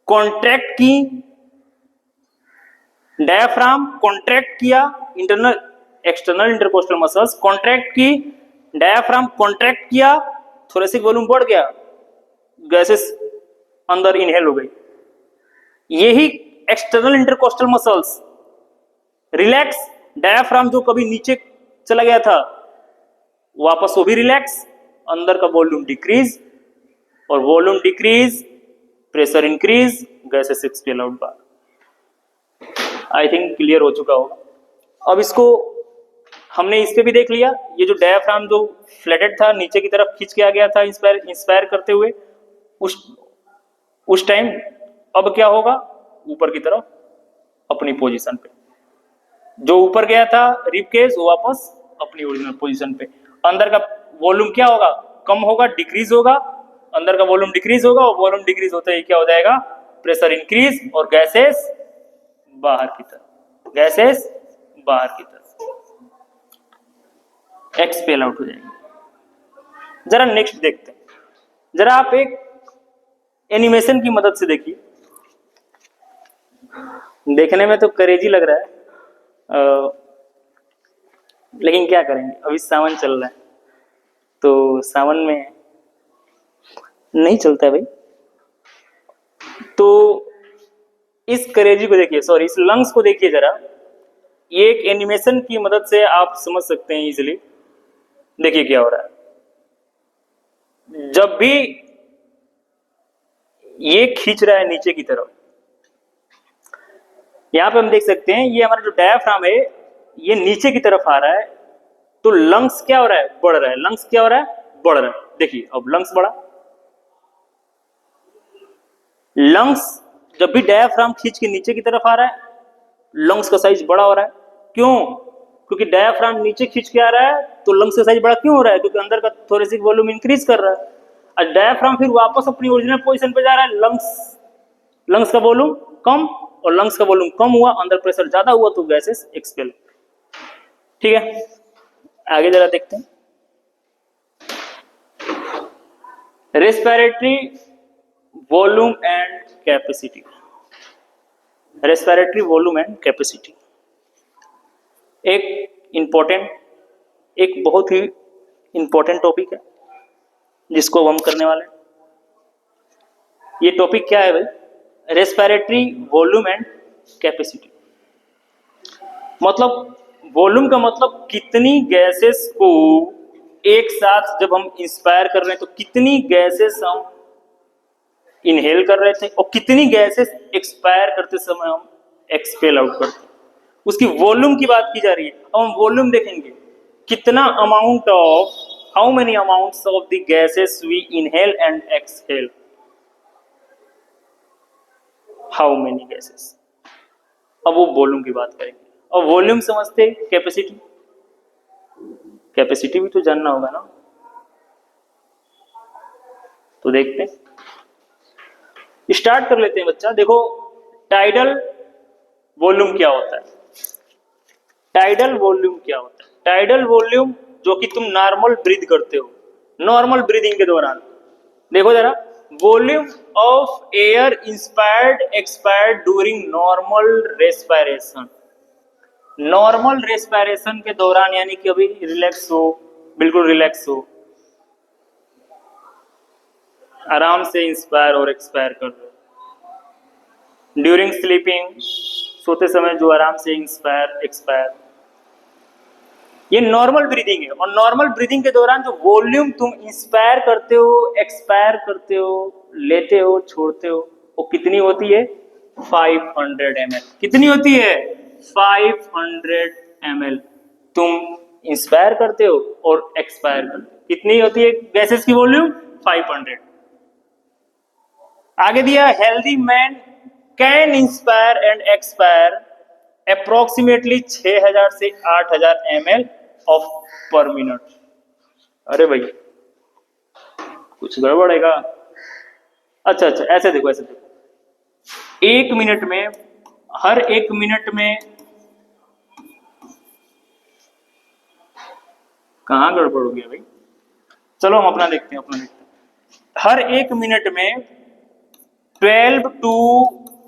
कॉन्ट्रैक्ट की, डायाफ्राम कॉन्ट्रैक्ट किया, एक्सटर्नल इंटरकोस्टल मसल्स कॉन्ट्रैक्ट की, डायाफ्राम कॉन्ट्रैक्ट किया, थोरेसिक वॉल्यूम बढ़ गया, गैसेस अंदर इनहेल हो गई। यही external intercostal muscles relax, diaphragm जो कभी नीचे चला गया था वापस वो भी रिलैक्स, अंदर का वॉल्यूम डिक्रीज, और volume decrease, pressure increase, gases expel out बाहर। आई थिंक क्लियर हो चुका होगा। अब इसको हमने इस पे भी देख लिया, ये जो डायाफ्राम जो फ्लैटेड था, नीचे की तरफ खींच के आ गया था इंस्पायर करते हुए, उस टाइम अब क्या होगा, ऊपर की तरफ अपनी पोजीशन पे, जो ऊपर गया था रिब केज वो वापस अपनी ओरिजिनल पोजीशन पे, अंदर का वॉल्यूम क्या होगा, कम होगा, डिक्रीज होगा, अंदर का वॉल्यूम डिक्रीज होगा, और वॉल्यूम डिक्रीज होते ही क्या हो जाएगा, प्रेशर इंक्रीज, और गैसेस बाहर की तरफ, एक्सपेल आउट हो जाएंगे। जरा नेक्स्ट देखते हैं, जरा आप एक एनिमेशन की मदद से देखिए, देखने में तो क्रेजी लग रहा है, लेकिन क्या करेंगे, अभी सावन चल रहा है, तो सावन में नहीं चलता है भाई। तो इस करेजी को देखिए, सॉरी इस लंग्स को देखिए जरा, ये एक एनिमेशन की मदद से आप समझ सकते हैं इजीली। देखिए क्या हो रहा है, जब भी ये खींच रहा है नीचे की तरफ, यहां पे हम देख सकते हैं ये हमारा जो डायाफ्राम है ये नीचे की तरफ आ रहा है, तो लंग्स क्या हो रहा है, बढ़ रहा है, लंग्स क्या हो रहा है, बढ़ रहा है। देखिए अब लंग्स बढ़ा, लंग्स जब भी डायाफ्राम खींच के नीचे की तरफ आ रहा है, लंग्स का साइज बड़ा हो रहा है। क्यों, क्योंकि डायाफ्राम नीचे खींच के आ रहा है, तो लंग्स का साइज बड़ा क्यों हो रहा है, क्योंकि अंदर का थोरेसिक वॉल्यूम इंक्रीज कर रहा है, और डायाफ्राम फिर वापस अपनी ओरिजिनल पोजीशन पे जा रहा है, लंग्स का वॉल्यूम कम, और लंग्स का वॉल्यूम कम हुआ, अंदर प्रेशर ज्यादा हुआ, तो गैसेस एक्सपेल। ठीक है, आगे जरा देखते हैं, respiratory volume and capacity. Respiratory volume and capacity एक बहुत ही इंपॉर्टेंट टॉपिक है जिसको हम करने वाले हैं। ये टॉपिक क्या है भाई? Respiratory volume and capacity. मतलब वॉल्यूम का मतलब कितनी गैसेस को एक साथ जब हम इंस्पायर कर रहे हैं तो कितनी गैसेस हम इनहेल कर रहे थे और कितनी गैसेस एक्सपायर करते समय हम एक्सपेल आउट करते हैं, उसकी वॉल्यूम की बात की जा रही है। अब हम वॉल्यूम देखेंगे, कितना amount of how many amounts of the gases we inhale and exhale, how many gases. अब वो वॉल्यूम की बात करेंगे। और वॉल्यूम समझते कैपेसिटी, कैपेसिटी भी तो जानना होगा ना। तो देखते हैं, स्टार्ट कर लेते हैं बच्चा। देखो टाइडल वॉल्यूम क्या होता है? टाइडल वॉल्यूम क्या होता है? टाइडल वॉल्यूम जो कि तुम नॉर्मल ब्रीथ करते हो, नॉर्मल ब्रीदिंग के दौरान देखो जरा, volume of air inspired expired during normal respiration. Normal respiration के दौरान यानी कि अभी रिलैक्स हो, बिल्कुल रिलैक्स हो, आराम से इंस्पायर और एक्सपायर कर रहे हो। ड्यूरिंग स्लीपिंग, सोते समय जो आराम से इंस्पायर एक्सपायर, ये नॉर्मल ब्रीदिंग है। और नॉर्मल ब्रीदिंग के दौरान जो वॉल्यूम तुम इंस्पायर करते हो, एक्सपायर करते हो, लेते हो, छोड़ते हो, वो कितनी होती है? 500 ml। कितनी होती है? 500 ml तुम इंस्पायर करते हो और एक्सपायर करते हो। कितनी होती है गैसेस की वॉल्यूम? 500। आगे दिया, healthy man can inspire and expire approximately 6000 से 8000 ml ऑफ पर मिनट। अरे भाई कुछ गड़बड़ है का? अच्छा, ऐसे देखो, ऐसे देखो, एक मिनट में, हर एक मिनट में, कहां गड़बड़ हो गया भाई? चलो हम अपना देखते हैं, अपना देखते हैं। हर एक मिनट में 12 to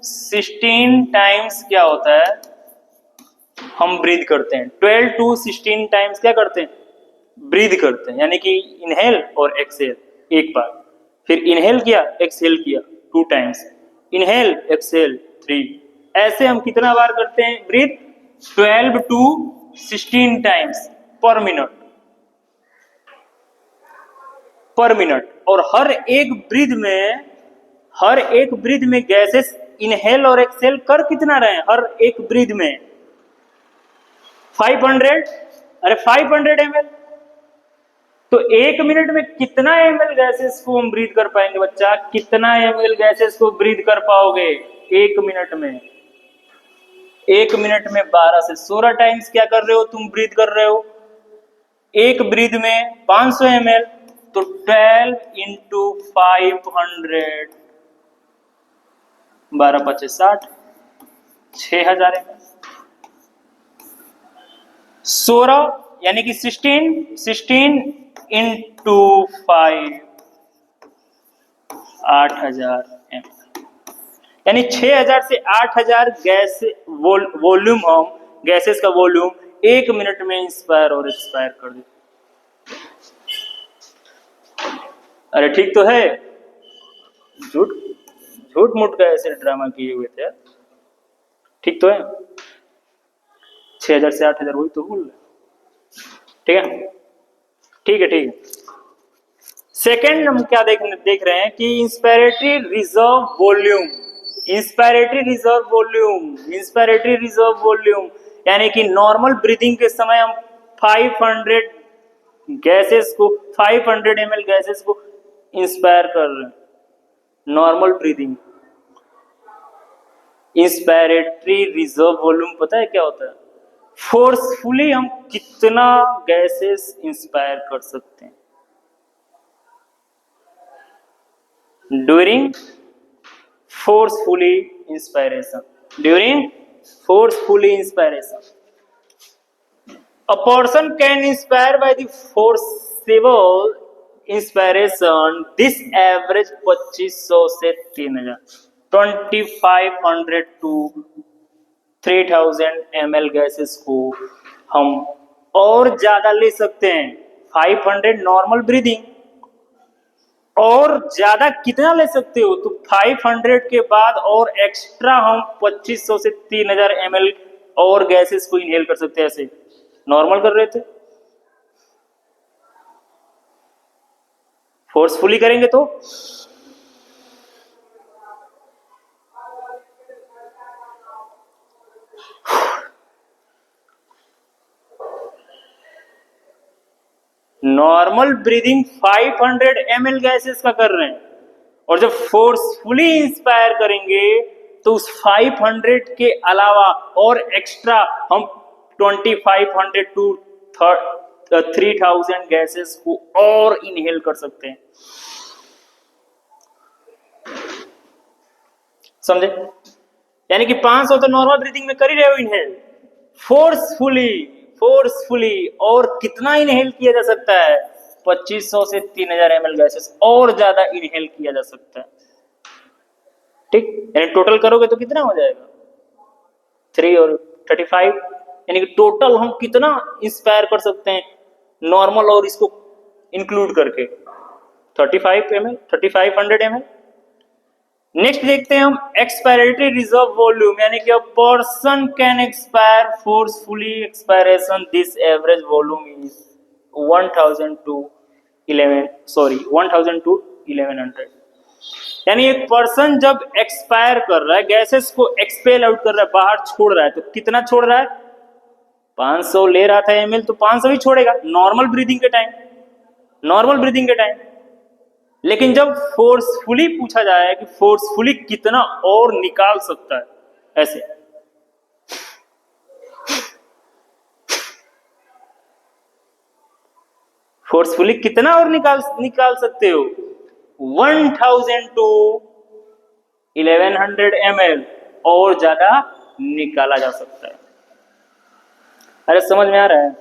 16 टाइम्स क्या होता है? हम ब्रीथ करते हैं। 12 to 16 टाइम्स क्या करते हैं? ब्रीथ करते हैं, यानी कि इनहेल और एक्सहेल एक बार, फिर इनहेल किया, एक्सहेल किया 2 टाइम्स, इनहेल एक्सहेल 3। ऐसे हम कितना बार करते हैं breathe? 12 to 16 times per minute, per minute. और हर एक ब्रीथ में गैसेस इनहेल और एक्सहेल कर कितना रहे हैं? हर एक ब्रीथ में 500। अरे 500 ml, तो एक मिनट में कितना ml गैसेस को हम ब्रीथ कर पाएंगे बच्चा? कितना ml गैसेस को ब्रीथ कर पाओगे एक मिनट में? एक मिनट में 12 से 16 टाइम्स क्या कर रहे हो तुम? ब्रीथ कर रहे हो। एक ब्रीथ में 500 ml, तो 12 into 500, 12 × 5 = 60, 6000 ml। 16 यानी कि 16 into 5, 8000 ml, यानी 6000 से 8000 गैस वॉल्यूम, हम गैसेस का वॉल्यूम एक मिनट में इंस्पायर और एक्सपायर कर देते। अरे ठीक तो है? झूठ मूठ का ऐसे ड्रामा किए हुए थे। ठीक तो है? 6000 से 8000 वही तो बोल रहे। ठीक है, ठीक है, ठीक है। सेकेंड हम क्या देख रहे हैं कि inspiratory reserve volume, inspiratory reserve volume, inspiratory reserve volume, यानी कि नॉर्मल ब्रीदिंग के समय हम 500 गैसेस को, 500 ml गैसेस को इंस्पायर कर रहे हैं, normal breathing. Inspiratory reserve volume पता है क्या होता है? फोर्सफुली हम कितना गैसेस इंस्पायर कर सकते हैं during forcefully inspiration, during forcefully inspiration. A person can inspire by the forcible inspiration, this average 2500 से 3000। 2500 टू 3000 ml गैसेस को हम और ज्यादा ले सकते हैं। 500 नॉर्मल ब्रीदिंग, और ज्यादा कितना ले सकते हो? तो 500 के बाद और एक्स्ट्रा हम 2500 से 3000 ml और गैसेस को इनहेल कर सकते हैं। ऐसे नॉर्मल कर रहे थे, फोर्सफुली करेंगे तो नॉर्मल ब्रीदिंग 500 ml गैसेस का कर रहे हैं, और जब फोर्सफुली इंस्पायर करेंगे तो उस 500 के अलावा और एक्स्ट्रा हम 2500 टू 3000 गैसेस को और इनहेल कर सकते हैं। समझे? यानी कि 500 तो नॉर्मल ब्रीदिंग में कर ही रहे हो इनहेल, फोर्सफुली और कितना इनहेल किया जा सकता है? 2500 से 3000 ml गैसेस और ज्यादा इनहेल किया जा सकता है। ठीक, यानी टोटल करोगे तो कितना हो जाएगा? 3 और 35, यानी कि टोटल हम कितना इंस्पायर कर सकते हैं नॉर्मल और इसको इंक्लूड करके? 35 ml, 3500 ml। नेक्स्ट देखते हैं हम एक्सपायरेटरी रिजर्व वॉल्यूम, यानी कि a person can expire forcefully expiration, this average volume is 1000 to 1100। यानी एक पर्सन जब एक्सपायर कर रहा है, गैसेस को एक्सपेल आउट कर रहा है, बाहर छोड़ रहा है, तो कितना छोड़ रहा है? 500 ले रहा था ml, तो 500 ही छोड़ेगा नॉर्मल ब्रीदिंग के टाइम। लेकिन जब फोर्सफुली पूछा जाए कि फोर्सफुली कितना और निकाल सकता है, ऐसे फोर्सफुली कितना और निकाल सकते हो? 1000 टू 1100 ml और ज्यादा निकाला जा सकता है। अरे समझ में आ रहा है?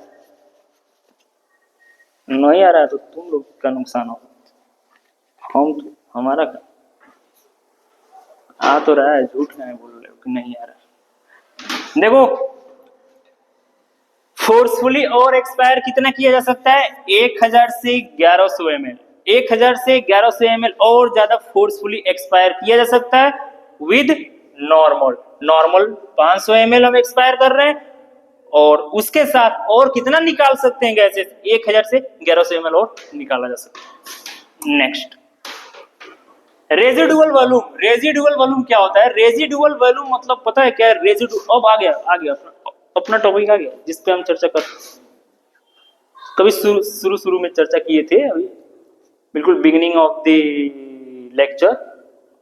नहीं आ रहा है तो तुम लोग का नुकसान हो, हमारा क्या? आ तो रहा है, झूठ नहीं बोल रहे हो कि नहीं आ रहा। देखो, फोर्सफुली और एक्सपायर कितना किया जा सकता है? 1000 से 1100 ml, 1000 से 1100 ml और ज्यादा फोर्सफुली एक्सपायर किया जा सकता है विद नॉर्मल 500 ml हम एक्सपायर कर रहे हैं, और उसके साथ और कितना निकाल सकते हैं गैसेस? 1000 से 1100 ml और निकाला जा सकता है। नेक्स्ट, रेजिडुअल वॉल्यूम क्या होता है? रेजिडुअल वॉल्यूम मतलब पता है क्या है? अब आ गया अपना टॉपिक आ गया जिस पे हम चर्चा कर, कभी शुरू में चर्चा किए थे, अभी बिल्कुल बिगिनिंग ऑफ द लेक्चर।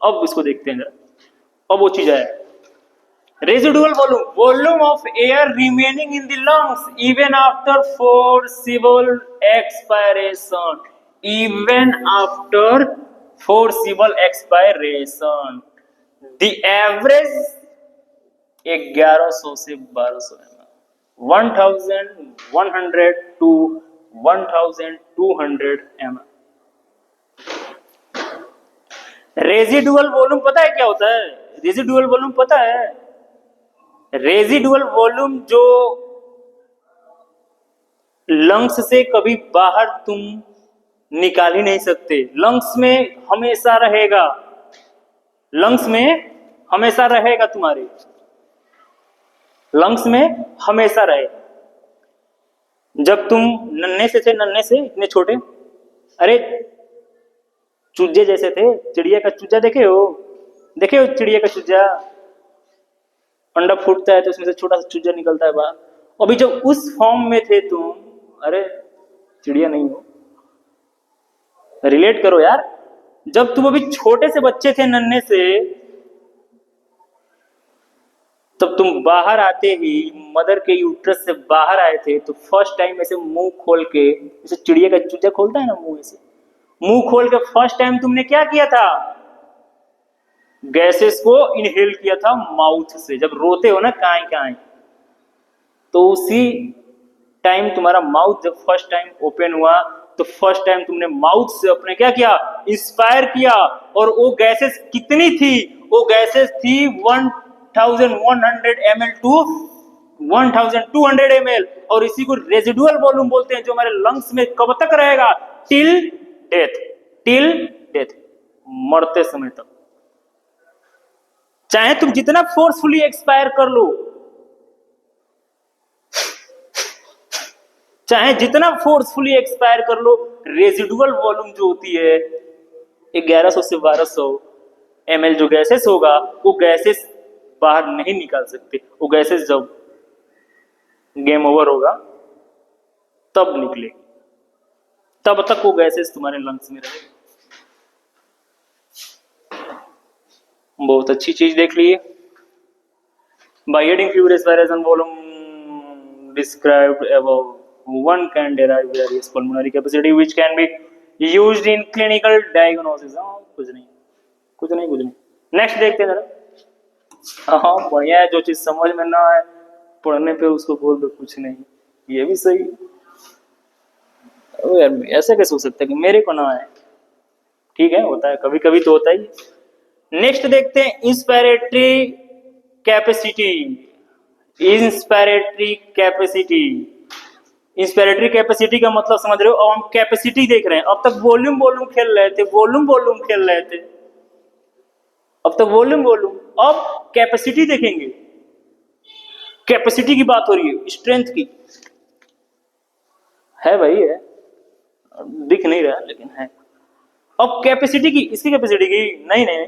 अब इसको देखते हैं जरा, अब वो चीज आया। Residual volume of air remaining in the lungs even after forcible expiration, the average 1100 से 1200 ml, 1100 to 1200 ml। Residual volume पता है क्या होता है? रेजिडुअल वॉल्यूम जो लंग्स से कभी बाहर तुम निकाल ही नहीं सकते, लंग्स में हमेशा रहेगा, तुम्हारे लंग्स में हमेशा रहेगा। जब तुम नन्हे से इतने छोटे, अरे चूजे जैसे थे, चिड़िया का चूजा देखे हो चिड़िया का चूजा? अंडा फूटता है तो उसमें से छोटा सा चूजा निकलता है बाहर। अभी जब उस फॉर्म में थे तुम, अरे चिड़िया नहीं हो, रिलेट करो यार। जब तुम अभी छोटे से बच्चे थे, नन्हे से, तब तुम बाहर आते ही मदर के यूट्रस से बाहर आए थे, तो फर्स्ट टाइम ऐसे मुंह खोल के, जैसे चिड़िया का चूजा खोलता है ना मुंह, ऐसे मुंह खोल के फर्स्ट टाइम तुमने क्या किया था? गैसेस को इनहेल किया था माउथ से। जब रोते हो ना काई, तो उसी टाइम तुम्हारा माउथ जब फर्स्ट टाइम ओपन हुआ, तो फर्स्ट टाइम तुमने माउथ से अपने क्या किया? इंस्पायर किया, और वो गैसेस कितनी थी वो गैसेस थी 1100 ml टू 1200 ml, और इसी को रेजिडुअल वॉल्यूम बोलते हैं, जो हमारे लंग्स में कब तक रहेगा? टिल डेथ, टिल डेथ, मरते समय तक। चाहे तुम जितना फोर्सफुली एक्सपायर कर लो, चाहे जितना फोर्सफुली एक्सपायर कर लो, रेजिडुअल वॉल्यूम जो होती है 1100 से 1200 ml जो गैसेस होगा, वो गैसेस बाहर नहीं निकाल सकते। वो गैसेस जब गेम ओवर होगा तब निकलेगी, तब तक वो गैसेस तुम्हारे लंग्स में रहेगी। बहुत अच्छी चीज देख लिए। By adding few respiration volume described above, one can derive various pulmonary capacity which can be used in clinical diagnosis। कुछ नहीं कुछ नहीं कुछ नहीं। नेक्स्ट देखते हैं जरा। हाँ बढ़िया है, जो चीज समझ में ना आए पढ़ने पे उसको बोल दो कुछ नहीं, ये भी सही। ओ यार ऐसे कैसे हो सकता है कि मेरे को ना आए? ठीक है, होता है, कभी कभी तो होता ही। नेक्स्ट देखते हैं inspiratory capacity. Inspiratory capacity, inspiratory capacity का मतलब समझ रहे हो? अब हम कैपेसिटी देख रहे हैं, अब तक वॉल्यूम वॉल्यूम खेल रहे थे, वॉल्यूम वॉल्यूम खेल रहे थे, अब तक वॉल्यूम वॉल्यूम, अब कैपेसिटी देखेंगे। कैपेसिटी की बात हो रही है, स्ट्रेंथ की है भाई, है, दिख नहीं रहा लेकिन है। अब कैपेसिटी की, इसकी कैपेसिटी की नहीं नहीं,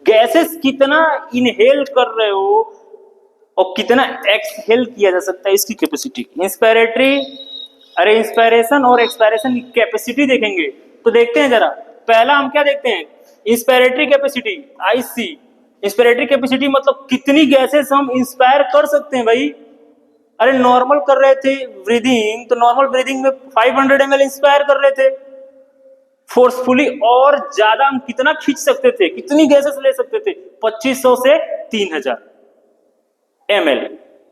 गैसेस कितना इनहेल कर रहे हो और कितना एक्सहेल किया जा सकता है, इसकी कैपेसिटी। इंस्पिरेटरी, अरे इंस्पिरेशन और एक्सपायरेशन की कैपेसिटी देखेंगे तो देखते हैं जरा। पहला हम क्या देखते हैं? Inspiratory capacity, IC. Inspiratory capacity मतलब कितनी गैसेस हम इंस्पायर कर सकते हैं भाई। अरे नॉर्मल कर रहे थे ब्रीदिंग, तो नॉर्मल ब्रीदिंग में 500 ml इंस्पायर कर रहे थे फोर्सफुली, और ज्यादा हम कितना खींच सकते थे, कितनी गैसेस ले सकते थे? 2500 से 3000 ml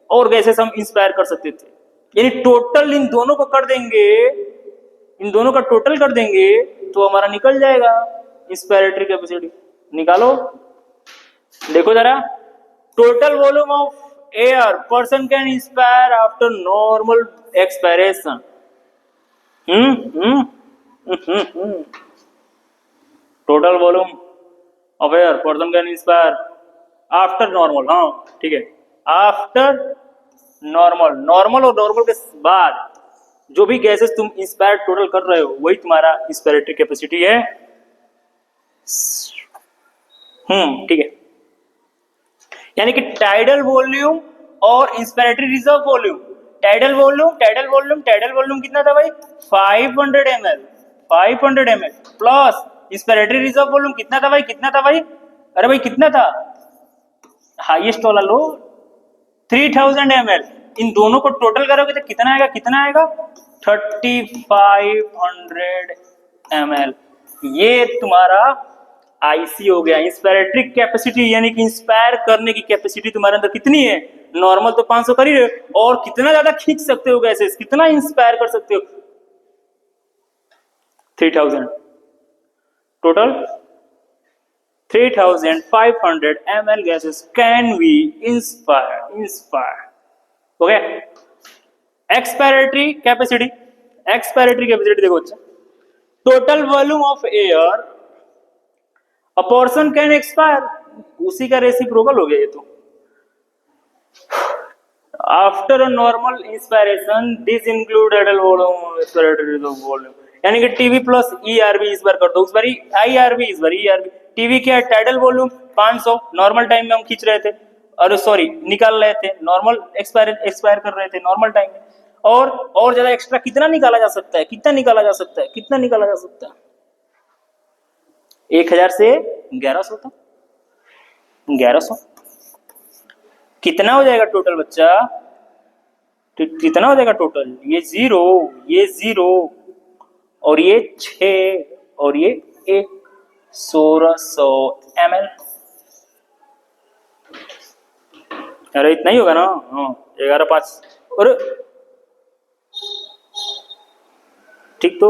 और गैसेस हम इंस्पायर कर सकते थे। यानी टोटल इन दोनों को कर देंगे, इन दोनों का टोटल कर देंगे तो हमारा निकल जाएगा इंस्पिरेटरी कैपेसिटी। निकालो, देखो जरा। Total volume of air person can inspire after normal expiration. Total volume of air person can inspire after normal, हाँ ठीक है, आफ्टर नॉर्मल, नॉर्मल और नॉर्मल के बाद जो भी गैसेस तुम इंस्पायर टोटल कर रहे हो वही तुम्हारा इंस्पिरेटरी कैपेसिटी है। ठीक है, यानी कि टाइडल वॉल्यूम और inspiratory reserve volume. Tidal volume, tidal volume, tidal volume कितना था भाई? 500 ml, 500 ml plus inspiratory reserve volume कितना था भाई? कितना था भाई? अरे भाई कितना था? हाईएस्ट वाला लो, 3000 ml। इन दोनों को टोटल करोगे तो कितना आएगा? कितना आएगा? 3500 ml। ये तुम्हारा आईसी हो गया, इंस्पिरेटरी कैपेसिटी, यानी कि इंस्पायर करने की कैपेसिटी तुम्हारे अंदर कितनी है? नॉर्मल तो 500 कर ही रहे हो, और कितना ज्यादा खींच सकते हो गैसेस, कितना इंस्पायर कर सकते हो? 3000 total, 3500 ml gases can be inspired। Okay, expiratory capacity, expiratory capacity देखो अच्छा। Total volume of air a person can expire, उसी का रेसिप्रोकल हो गया ये तो। After a normal inspiration this include total volume expiratory volume, यानी कि टीवी प्लस ईआरबी इस बार कर दो, उस बार आईआरबी, इस बार ईआरबी। टीवी क्या है? टाइडल वॉल्यूम 500, नॉर्मल टाइम में हम खींच रहे थे, अरे सॉरी निकाल रहे थे, नॉर्मल एक्सपायर कर रहे थे नॉर्मल टाइम में। और ज्यादा एक्स्ट्रा कितना निकाला जा सकता है? कितना निकाला जा सकता है? कितना निकाला जा सकता है? 1000 से 1100 तक, 1100 कितना हो जाएगा टोटल बच्चा? तो कितना हो जाएगा टोटल? ये जीरो, ये जीरो, और ये 6, और ये 1600 ml। अरे इतना ही होगा ना? हाँ 11.5, और ठीक तो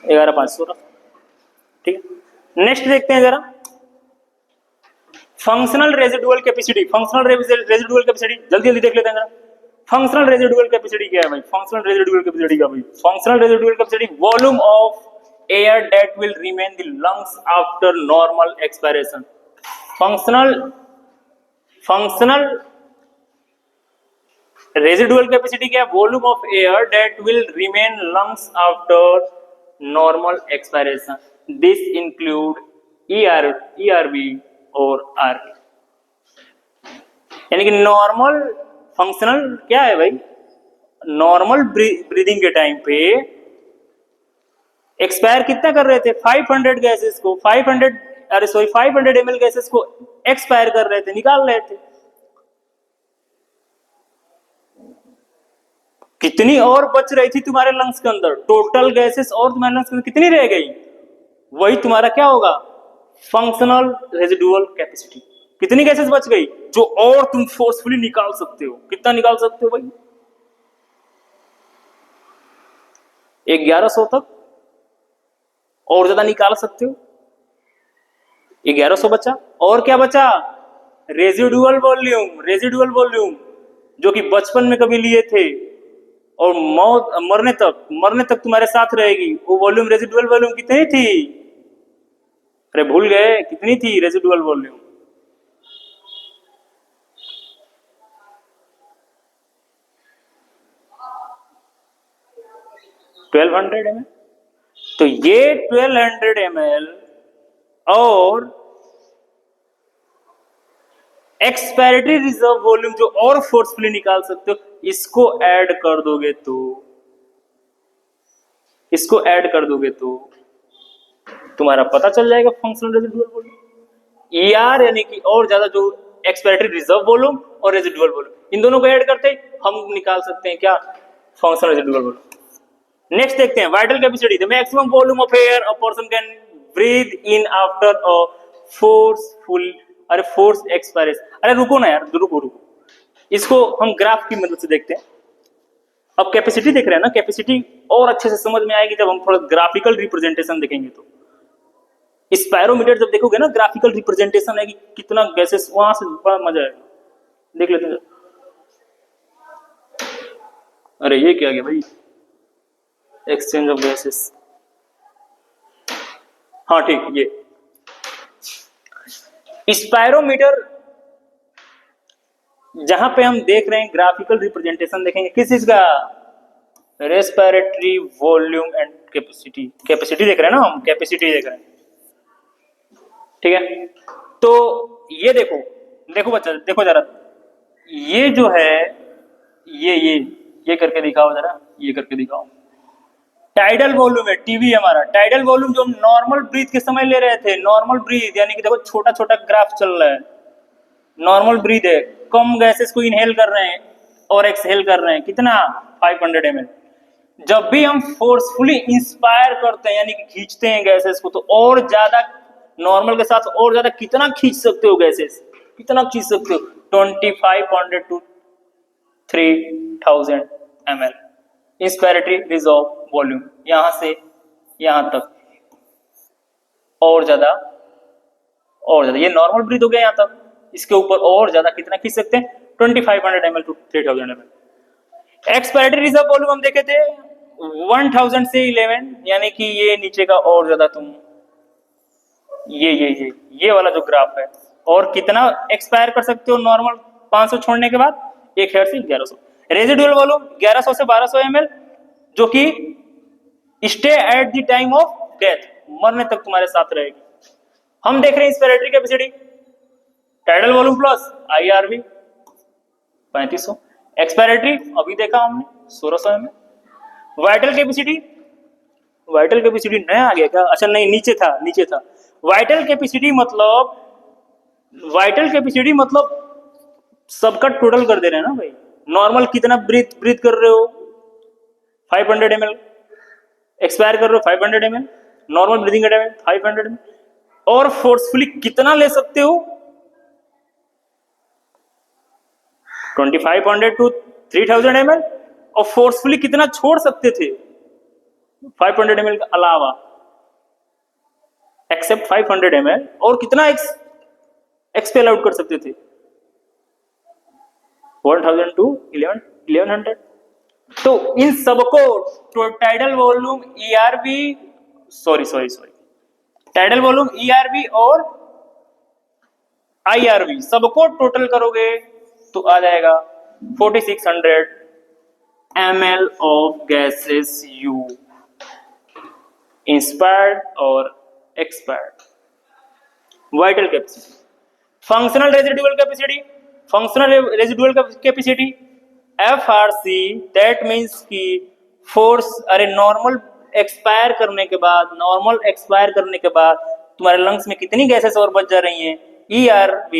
11.5 16, ठीक है। नेक्स्ट देखते हैं जरा, functional residual capacity, functional residual capacity जल्दी जल्दी देख लेते हैं जरा। फंक्शनल रेजिडुअल कैपेसिटी क्या है भाई? फंक्शनल रेजिडुअल कैपेसिटी क्या भाई? Functional residual capacity volume of air that will remain the lungs after normal expiration. Functional residual capacity क्या है? Volume of air that will remain lungs after normal expiration. This include ERB और RB. यानी कि normal functional क्या है भाई? Normal breathing के time पे एक्सपायर कितना कर रहे थे? 500 गैसेस को 500 ml गैसेस को एक्सपायर कर रहे थे, निकाल रहे थे। कितनी और बच रही थी तुम्हारे लंग्स के अंदर? टोटल गैसेस और तुम्हारे लंग्स के अंदर कितनी रह गई? वही तुम्हारा क्या होगा? Functional residual capacity. कितनी गैसेस बच गई जो और तुम फोर्सफुली निकाल सकते हो? कितना निकाल सकते हो भाई? 1100 तक और ज्यादा निकाल सकते हो। 1100 बचा। और क्या बचा? रेजिडुअल वॉल्यूम जो कि बचपन में कभी लिए थे और मरने तक तुम्हारे साथ रहेगी। वो वॉल्यूम, रेजिडुअल वॉल्यूम कितनी थी? अरे भूल गए, कितनी थी रेजिडुअल वॉल्यूम? 1200 ml। तो ये 1200 ml और एक्सपायरेटरी रिजर्व वॉल्यूम जो और फोर्सफुली निकाल सकते हो, इसको ऐड कर दोगे तो तुम्हारा पता चल जाएगा फंक्शनल रेजिडुअल वॉल्यूम। ईआर यानी कि और ज्यादा जो एक्सपायरेटरी रिजर्व वॉल्यूम और रेजिडुअल वॉल्यूम, इन दोनों को ऐड करते हम निकाल सकते हैं क्या? Functional residual volume. नेक्स्ट देखते हैं vital capacity. The maximum volume of air a person can breathe in after a force expiration. अरे रुको ना यार, रुको। इसको हम ग्राफ की मदद से देखते हैं। अब कैपेसिटी देख रहे हैं ना, कैपेसिटी और अच्छे से समझ में आएगी जब हम थोड़ा ग्राफिकल रिप्रेजेंटेशन देखेंगे। तो स्पायरोमीटर जब देखोगे ना, ग्राफिकल रिप्रेजेंटेशन है कि कितना गैसेस, वहां से बड़ा मजा आएगा। देख लेते हैं। अरे ये क्या गया भाई? Exchange of gases. हाँ ठीक, ये स्पायरोमीटर जहां पे हम देख रहे हैं ग्राफिकल रिप्रेजेंटेशन देखेंगे किस चीज का? रेस्पिरेटरी वॉल्यूम एंड कैपेसिटी देख रहे हैं ना हम, कैपेसिटी देख रहे हैं। ठीक है, तो ये देखो बच्चा, देखो जरा, ये जो है ये करके दिखाओ जरा, ये करके दिखाओ। टाइडल वॉल्यूम है, टीवी हमारा टाइडल वॉल्यूम जो हम नॉर्मल ब्रीथ के समय ले रहे थे। नॉर्मल ब्रीथ यानी कि देखो छोटा छोटा ग्राफ चल रहा है। नॉर्मल ब्रीथ है, कम गैसेस को इनहेल कर रहे हैं और एक्सहेल कर रहे हैं। कितना? 500 ml। जब भी हम फोर्सफुली इंस्पायर करते हैं यानी कि खींचते हैं गैसेस को, तो और ज्यादा नॉर्मल के साथ और ज्यादा कितना खींच सकते हो गैसेस? कितना खींच सकते हो? 2500 to 3000 ml inspiratory reserve volume. यहां से यहां तक और ज्यादा ये नॉर्मल ब्रीथ हो गया यहां तक। इसके ऊपर और ज्यादा कितना खींच सकते हैं? 2500 ml to 3000 ml। Expiratory reserve volume हम देखे थे 1000 से 11, यानी कि ये नीचे का और ज्यादा तुम ये वाला जो ग्राफ है, और कितना एक्सपायर कर सकते हो नॉर्मल 500 छोड़ने के बाद? 1000 से 1100। रेजिडुअल वॉल्यूम 1100 से 1200 ml, जो कि stay at the time of death, मरने तक तुम्हारे साथ रहेगी। हम देख रहे हैं inspiratory capacity, tidal volume plus IRV 3500। Expiratory अभी देखा हमने 1600 ml। वाइटल कैपेसिटी नया आ गया क्या? अच्छा नहीं, नीचे था। वाइटल कैपेसिटी मतलब सबका टोटल कर दे रहे हैं ना भाई। नॉर्मल कितना ब्रीथ कर रहे हो? 500 ml। एक्सपायर कर रहे हो 500 ml। नॉर्मल ब्रीदिंग का टाइम 500 ml। और फोर्सफुली कितना ले सकते हो? 2500 to 3000 ml। और फोर्सफुली कितना छोड़ सकते थे 500 ml के अलावा? Except 500 ml। और कितना एक्सपेल आउट कर सकते थे 1000 टू 1100। तो इन सबको tidal volume ERV sorry tidal volume ERV और आईआरवी सबको टोटल करोगे तो आ जाएगा 4600 ml of gases you inspired और expired. Vital capacity, functional residual capacity FRC, that means की फोर्स, अरे नॉर्मल एक्सपायर करने के बाद तुम्हारे लंग्स में कितनी गैसेस और बच जा रही हैं, ERV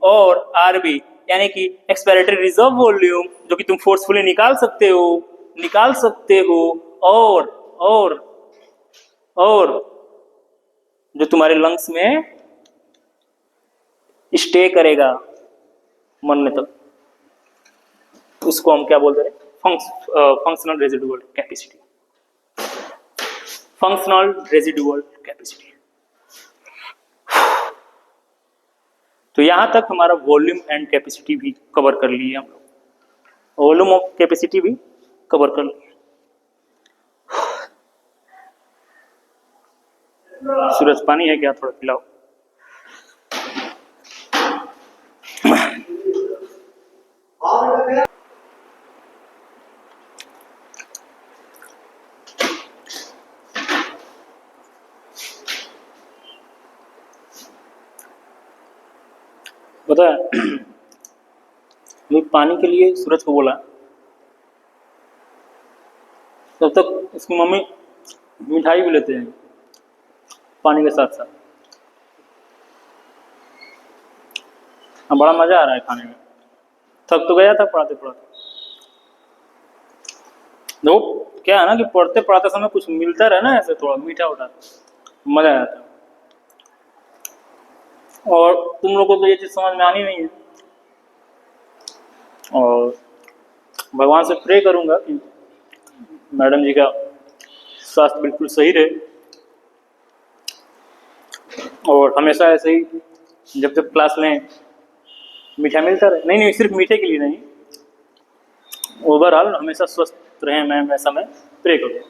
और RV, यानी कि एक्सपायरेटरी रिजर्व वॉल्यूम, जो कि तुम फोर्सफुली निकाल सकते हो और जो तुम्हारे लंग्स में स्टे करेगा मरने तक, उसको हम क्या बोलते हैं, functional residual capacity. Functional residual capacity. तो यहां तक हमारा वॉल्यूम एंड कैपेसिटी भी कवर कर लिए हम लोग, वॉल्यूम ऑफ कैपेसिटी भी कवर कर लिए। सूरज पानी है क्या, थोड़ा पिलाओ। पता है मैं पानी के लिए सूरज को बोला, तब तक इसकी मम्मी मिठाई भी लेते हैं पानी के साथ साथ। बड़ा मजा आ रहा है खाने में। थक तो गया था पढ़ाते देखो क्या है ना कि पढ़ते पढ़ाते समय कुछ मिलता रहे ना, ऐसे थोड़ा मीठा उठा, मजा आया था। और तुम लोगों को तो ये चीज समझ में आनी नहीं है, और भगवान से प्रे करूंगा कि मैडम जी का स्वास्थ्य बिल्कुल सही रहे, और हमेशा ऐसे ही जब तक क्लास में मीठा मिलता रहे। नहीं सिर्फ मीठे के लिए नहीं, ओवरऑल हमेशा स्वस्थ रहे, मैं ऐसा मैं प्रे करूँगा।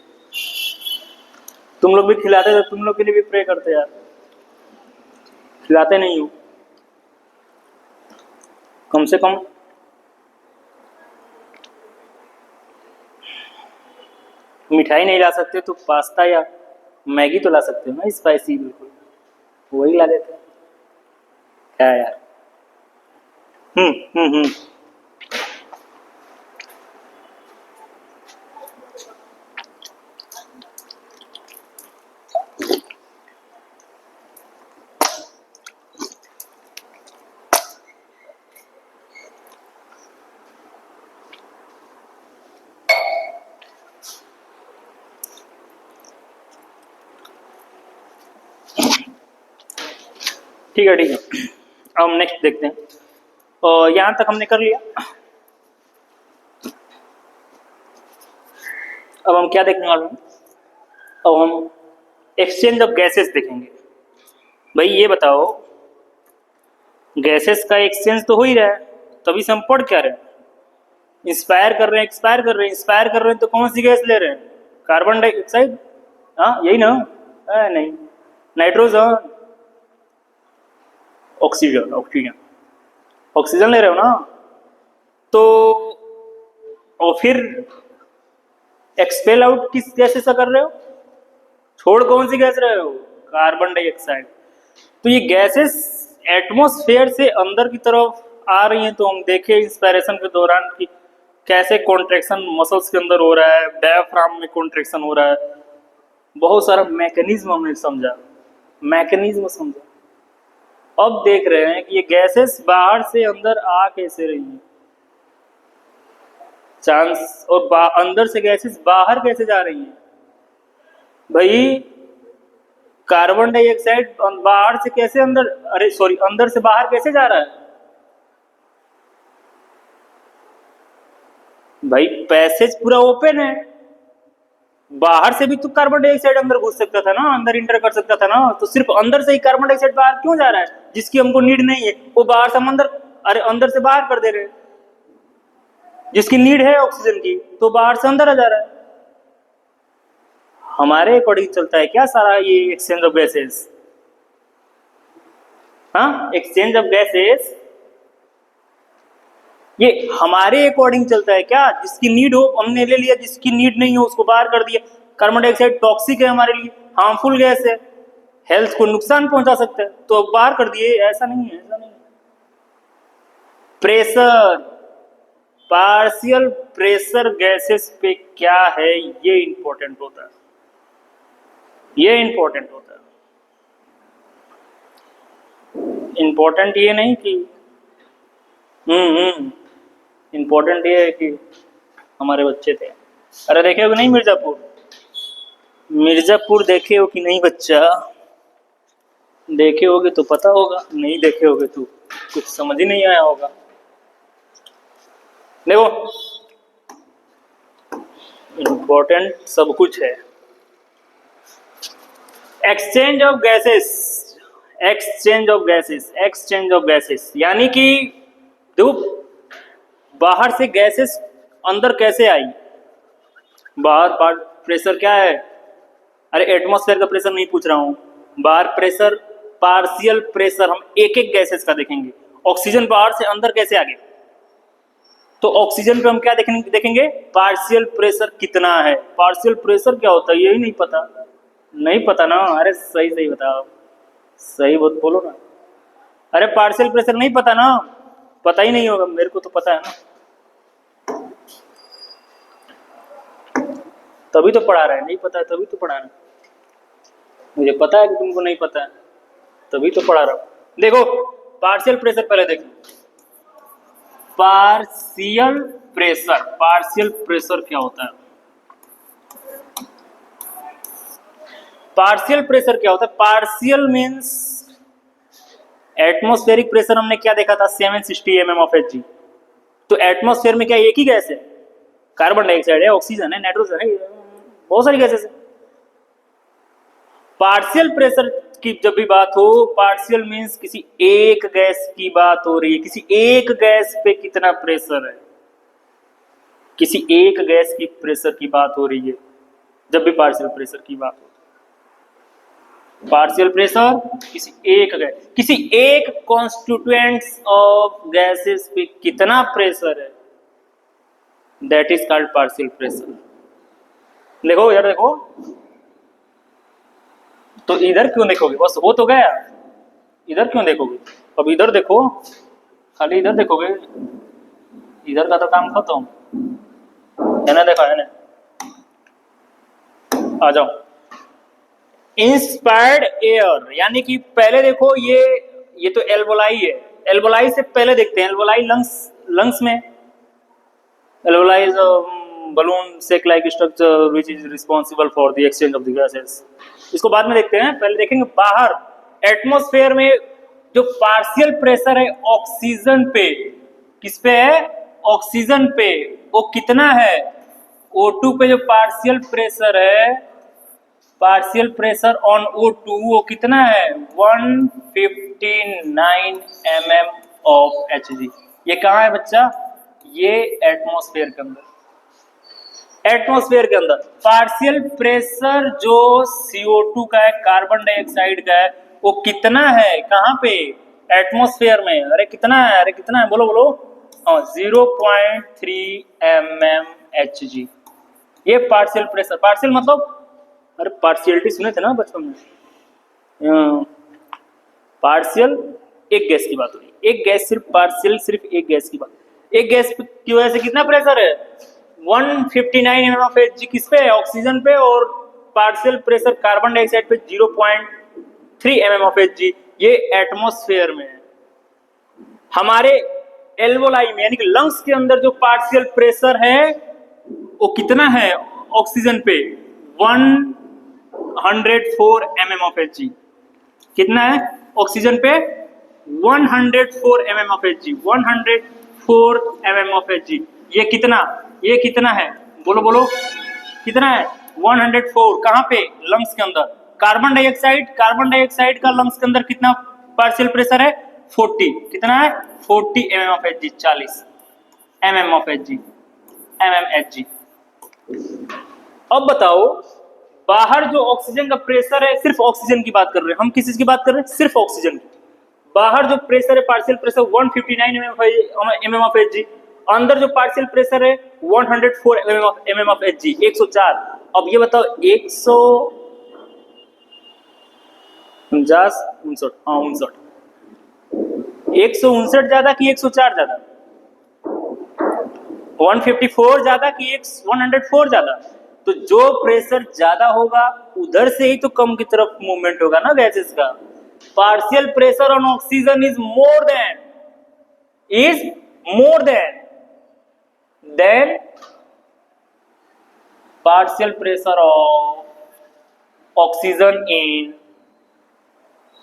तुम लोग भी खिलाते तो तुम लोग के लिए भी प्रे करते यार, खिलाते नहीं हो कम से कम। मिठाई नहीं ला सकते तो पास्ता या मैगी तो ला सकते हो ना, स्पाइसी बिल्कुल, वही ला देते क्या यार। हम्म। ठीक है अब नेक्स्ट देखते हैं। यहां तक हमने कर लिया। अब हम क्या देखने वाले हैं, अब हम एक्सचेंज ऑफ गैसेस देखेंगे। भाई ये बताओ, गैसेस का एक्सचेंज तो हो ही रहा है, तभी से हम पढ़ क्या रहे हैं, इंस्पायर कर रहे हैं तो कौन सी गैस ले रहे हैं, कार्बन डाइऑक्साइड, हाँ यही ना, नहीं नाइट्रोजन, ऑक्सीजन ले रहे हो ना। तो और फिर एक्सपेल आउट किस गैसेस से कर रहे हो, छोड़ कौन सी गैस रहे हो, कार्बन डाइऑक्साइड। तो ये गैसेस एटमॉस्फेयर से अंदर की तरफ आ रही हैं। तो हम देखे इंस्पायरेशन के दौरान कि कैसे कॉन्ट्रैक्शन मसल्स के अंदर हो रहा है, डायफ्राम में कॉन्ट्रैक्शन हो रहा है, बहुत सारा मैकेनिज्म हमने समझा। अब देख रहे हैं कि ये गैसेस बाहर से अंदर आ कैसे रही हैं, चांस, और अंदर से गैसेस बाहर कैसे जा रही हैं। भाई कार्बन डाइऑक्साइड बाहर से कैसे अंदर, अंदर से बाहर कैसे जा रहा है। भाई पैसेज पूरा ओपन है, बाहर से भी तो कार्बन डाइऑक्साइड अंदर घुस सकता था ना, अंदर इंटर कर सकता था ना, तो सिर्फ अंदर से ही कार्बन डाइऑक्साइड बाहर क्यों जा रहा है, जिसकी हमको नीड नहीं है, वो बाहर से हम अंदर, अरे अंदर से बाहर कर दे रहे हैं। जिसकी नीड है ऑक्सीजन की तो बाहर से अंदर आ जा रहा है। हमारे अकॉर्डिंग चलता है क्या सारा ये एक्सचेंज ऑफ गैसेस? हाँ, एक्सचेंज ऑफ गैसेस ये हमारे अकॉर्डिंग चलता है क्या? जिसकी नीड हो हमने ले लिया, जिसकी नीड नहीं हो उसको बाहर कर दिया। कार्बन डाइऑक्साइड टॉक्सिक है हमारे लिए, हार्मफुल गैस है, हेल्थ को नुकसान पहुंचा सकता है, तो अब बाहर कर दिए। ऐसा नहीं है, ऐसा नहीं है। प्रेशर, पार्शियल प्रेशर गैसेस पे क्या है, ये इंपॉर्टेंट होता है, ये इंपॉर्टेंट होता है। इंपॉर्टेंट ये नहीं कि इंपॉर्टेंट ये है कि हमारे बच्चे थे। अरे देखे हो कि नहीं मिर्जापुर? मिर्जापुर देखे हो कि नहीं बच्चा? देखे होगे तो पता होगा, नहीं देखे होगे तो कुछ समझ ही नहीं आया होगा। देखो इंपॉर्टेंट सब कुछ है। Exchange of gases, exchange of gases, exchange of gases यानी कि देखो बाहर से गैसेस अंदर कैसे आई? बाहर प्रेशर क्या है? अरे एटमॉस्फेयर का प्रेशर नहीं पूछ रहा हूं, बाहर प्रेशर, पार्शियल प्रेशर हम एक एक गैसेस का देखेंगे। ऑक्सीजन बाहर से अंदर कैसे आ गया, तो ऑक्सीजन पे हम क्या देखेंगे? पार्शियल प्रेशर कितना है। पार्शियल प्रेशर क्या होता है यही नहीं पता? नहीं पता ना? अरे सही सही बताओ, सही बहुत बोलो ना। अरे पार्शियल प्रेशर नहीं पता ना? पता ही नहीं होगा, मेरे को तो पता है ना, तभी तो पढ़ा रहे हैं। नहीं पता है तभी तो पढ़ा रहे हैं, मुझे पता है कि तुमको नहीं पता है, तभी तो पढ़ा रहा हूं। देखो पार्शियल प्रेशर पहले देखो, पार्शियल प्रेशर, पार्शियल प्रेशर क्या होता है? पार्शियल प्रेशर क्या होता है? पार्शियल मींस एटमॉस्फेरिक प्रेशर हमने क्या देखा था? 760 mm ऑफ Hg। तो एटमॉस्फेयर में क्या एक ही गैस है? कार्बन डाइऑक्साइड है, ऑक्सीजन है, नाइट्रोजन है, बहुत सारी गैसेस है। पार्शियल प्रेशर की जब भी बात हो, पार्शियल मींस किसी एक गैस की बात हो रही है, किसी एक गैस पे कितना प्रेशर है, किसी एक गैस की प्रेशर की बात हो रही है जब भी पार्शियल प्रेशर की बात हो। पार्शियल प्रेशर किसी एक गैस, किसी एक कॉन्स्टिट्यूएंट्स ऑफ गैसेस पे कितना प्रेशर है, that is called partial pressure. देखो यार, देखो तो इधर क्यों देखोगे? बस हो तो गया, इधर क्यों देखोगे? अब इधर देखो, खाली इधर देखोगे, इधर का तो काम खत्म है ना। देखा है ना, आ जाओ। इंस्पायर्ड एयर यानी कि पहले देखो ये तो एल्वोलाई है। एल्वोलाई से पहले देखते हैं, एल्वोलाई लंग्स में, alveoli is balloon sac like structure which is responsible for the exchange of the gases। इसको बाद में देखते हैं, पहले देखेंगे बाहर एटमॉस्फेयर में जो पार्शियल प्रेशर है ऑक्सीजन पे, किस पे है? ऑक्सीजन पे, वो कितना है? O2 पे जो पार्शियल प्रेशर है, पार्शियल प्रेशर ऑन O2 वो कितना है? 159 mm ऑफ Hg। ये कहाँ है बच्चा? ये एटमॉस्फेयर के अंदर, एटमॉस्फेयर के अंदर पार्शियल प्रेशर जो CO2 का है, कार्बन डाइऑक्साइड का है, वो कितना है? कहाँ पे? एटमॉस्फेयर में। अरे कितना है? अरे कितना है? बोलो बोलो। 0.3 mm Hg, ये पार्शियल प्रेशर। पार्शियल मतलब, अरे पार्शियलिटी सुने थे ना बचपन में? पार्शियल एक गैस की बात हो रही है, एक गैस सिर्फ पार्शियल, सिर्फ एक गैस की बात। एक गैस की वजह से कितना प्रेशर है? 159 mm ऑफ Hg किस पे है? ऑक्सीजन पे। और पार्शियल प्रेशर कार्बन डाइऑक्साइड पे 0.3 mm ऑफ Hg, ये एटमॉस्फेयर में है। हमारे एल्वोलाई में यानी कि लंग्स के अंदर जो पार्शियल प्रेशर है वो कितना है? ऑक्सीजन पे 104 mm ऑफ Hg। कितना है? ऑक्सीजन पे 104 mm of Hg, 104 mm of Hg। ये कितना है? बोलो बोलो, कितना है? 104 कहाँ पे? लंग्स के अंदर। कार्बन डाइऑक्साइड का लंग्स के अंदर कितना पार्शियल प्रेशर है? 40। कितना है? 40 mm of Hg, 40 mm of Hg, mmHg। अब बताओ, बाहर जो ऑक्सीजन का प्रेशर है, सिर्फ ऑक्सीजन की बात कर रहे हैं हम, किस चीज की बात कर रहे हैं? सिर्फ ऑक्सीजन की। बाहर जो प्रेशर है partial pressure 159 mm of Hg, अंदर जो पार्शियल प्रेशर है 104 mm of Hg, 104। अब ये बताओ 159 ज्यादा कि 104 ज्यादा? 154 ज्यादा कि 104 ज्यादा? तो जो प्रेशर ज्यादा होगा उधर से ही तो कम की तरफ मूवमेंट होगा ना गैसेस का। Partial pressure on oxygen is more than partial pressure of oxygen in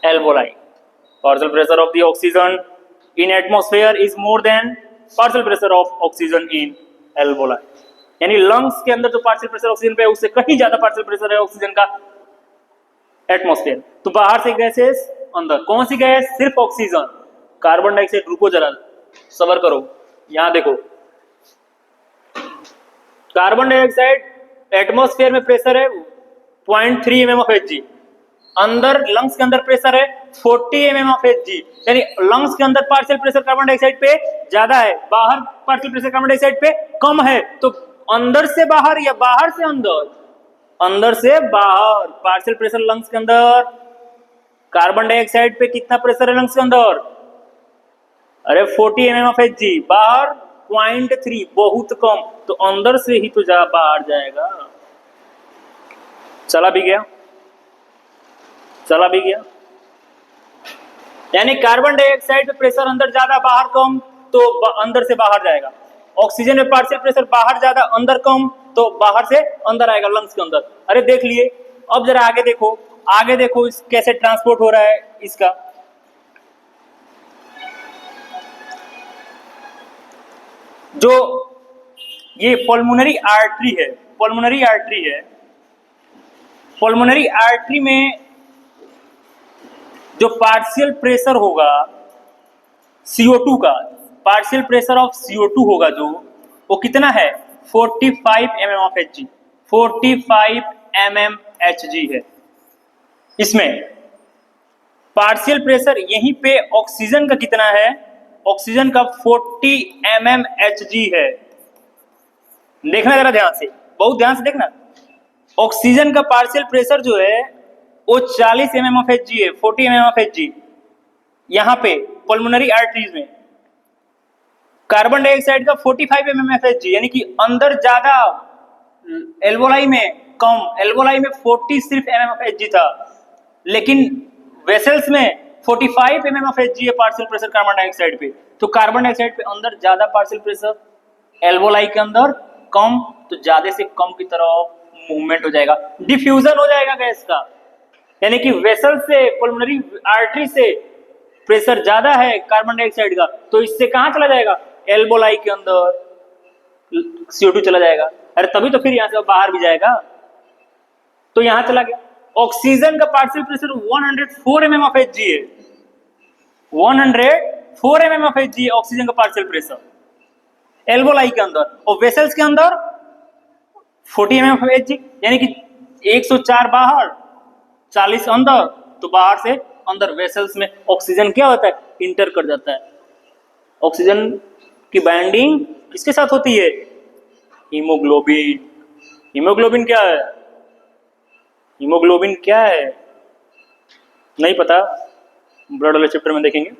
alveoli. Partial pressure of the oxygen in atmosphere is more than partial pressure of oxygen in alveoli। यानी lungs के अंदर जो partial pressure oxygen पे है उससे कहीं ज्यादा partial pressure है ऑक्सीजन का एटमॉस्फेयर। तो बाहर से गैसेस, अंदर कौन सी गैस? सिर्फ ऑक्सीजन। कार्बन डाइऑक्साइड, रुको जरा, सबर करो, यहां देखो। कार्बन डाइऑक्साइड एटमॉस्फेयर में प्रेशर है 0.3 mm of Hg, अंदर लंग्स के अंदर प्रेशर है 40 mm of Hg। यानी लंग्स के अंदर पार्शियल प्रेशर कार्बन डाइऑक्साइड पे ज्यादा है, बाहर पार्शियल प्रेशर कार्बन डाइऑक्साइड पे कम है। तो अंदर से बाहर या बाहर से अंदर? अंदर से बाहर। पार्शियल प्रेशर लंग्स के अंदर, कार्बन डाइऑक्साइड पे कितना प्रेशर है लंग्स के अंदर? अरे 40 mm of Hg, बाहर 0.3, बहुत कम। तो अंदर से ही तो बाहर जाएगा। चला भी गया। यानी कार्बन डाइऑक्साइड पे प्रेशर अंदर ज्यादा बाहर कम, तो अंदर से बाहर जाएगा। ऑक्सीजन में पार्शियल प्रेशर बाहर ज्यादा अंदर कम, तो बाहर से अंदर आएगा लंग्स के अंदर। अरे देख लिए। अब जरा आगे देखो इस कैसे ट्रांसपोर्ट हो रहा है इसका। जो ये पल्मोनरी आर्टरी है, जो पार्शियल प्रेशर होगा CO2 का, पार्शियल प्रेशर ऑफ CO2 होगा जो, वो कितना है? 45 mm of Hg, 45 mm Hg है। इसमें पार्शियल प्रेशर यहीं पे ऑक्सीजन का कितना है? ऑक्सीजन का 40 mm Hg है। देखना जरा ध्यान से, बहुत ध्यान से देखना। ऑक्सीजन का पार्शियल प्रेशर जो है वो 40 mm of Hg है, 40 mm of Hg यहाँ पे पल्मोनरी आर्टरीज में। कार्बन डाइऑक्साइड का 45 mm of Hg, यानी कि अंदर ज्यादा, एल्वोलाई में कम। एल्वोलाई में 40 सिर्फ mm of Hg था, लेकिन वेसल्स में 45 mm of Hg है पार्शियल प्रेशर कार्बन डाइऑक्साइड पे। तो कार्बन डाइऑक्साइड पे अंदर ज्यादा पार्शियल प्रेशर, एल्वोलाई के अंदर कम, तो ज्यादा से कम की तरफ मूवमेंट हो जाएगा, डिफ्यूजन हो जाएगा गैस का। यानी कि वेसल से, पल्मोनरी आर्टरी से प्रेशर ज्यादा है कार्बन डाइऑक्साइड का, तो इससे कहां चला जाएगा? एल्वोलाई के अंदर CO2 चला जाएगा। अरे तभी तो फिर यहां से बाहर भी जाएगा, तो यहां चला गया। ऑक्सीजन का partial pressure 104 mm of Hg है, 104 mm of Hg है ऑक्सीजन का पार्शियल प्रेशर एल्वोलाई के अंदर, और वेसल्स के अंदर 40 mm of Hg, यानी कि 104 बाहर, 40 अंदर। तो बाहर से अंदर वेसल्स में ऑक्सीजन क्या होता है? इंटर कर जाता है। ऑक्सीजन की बाइंडिंग किसके साथ होती है? हीमोग्लोबिन। हीमोग्लोबिन क्या है? नहीं पता, ब्लड वाले चैप्टर में देखेंगे।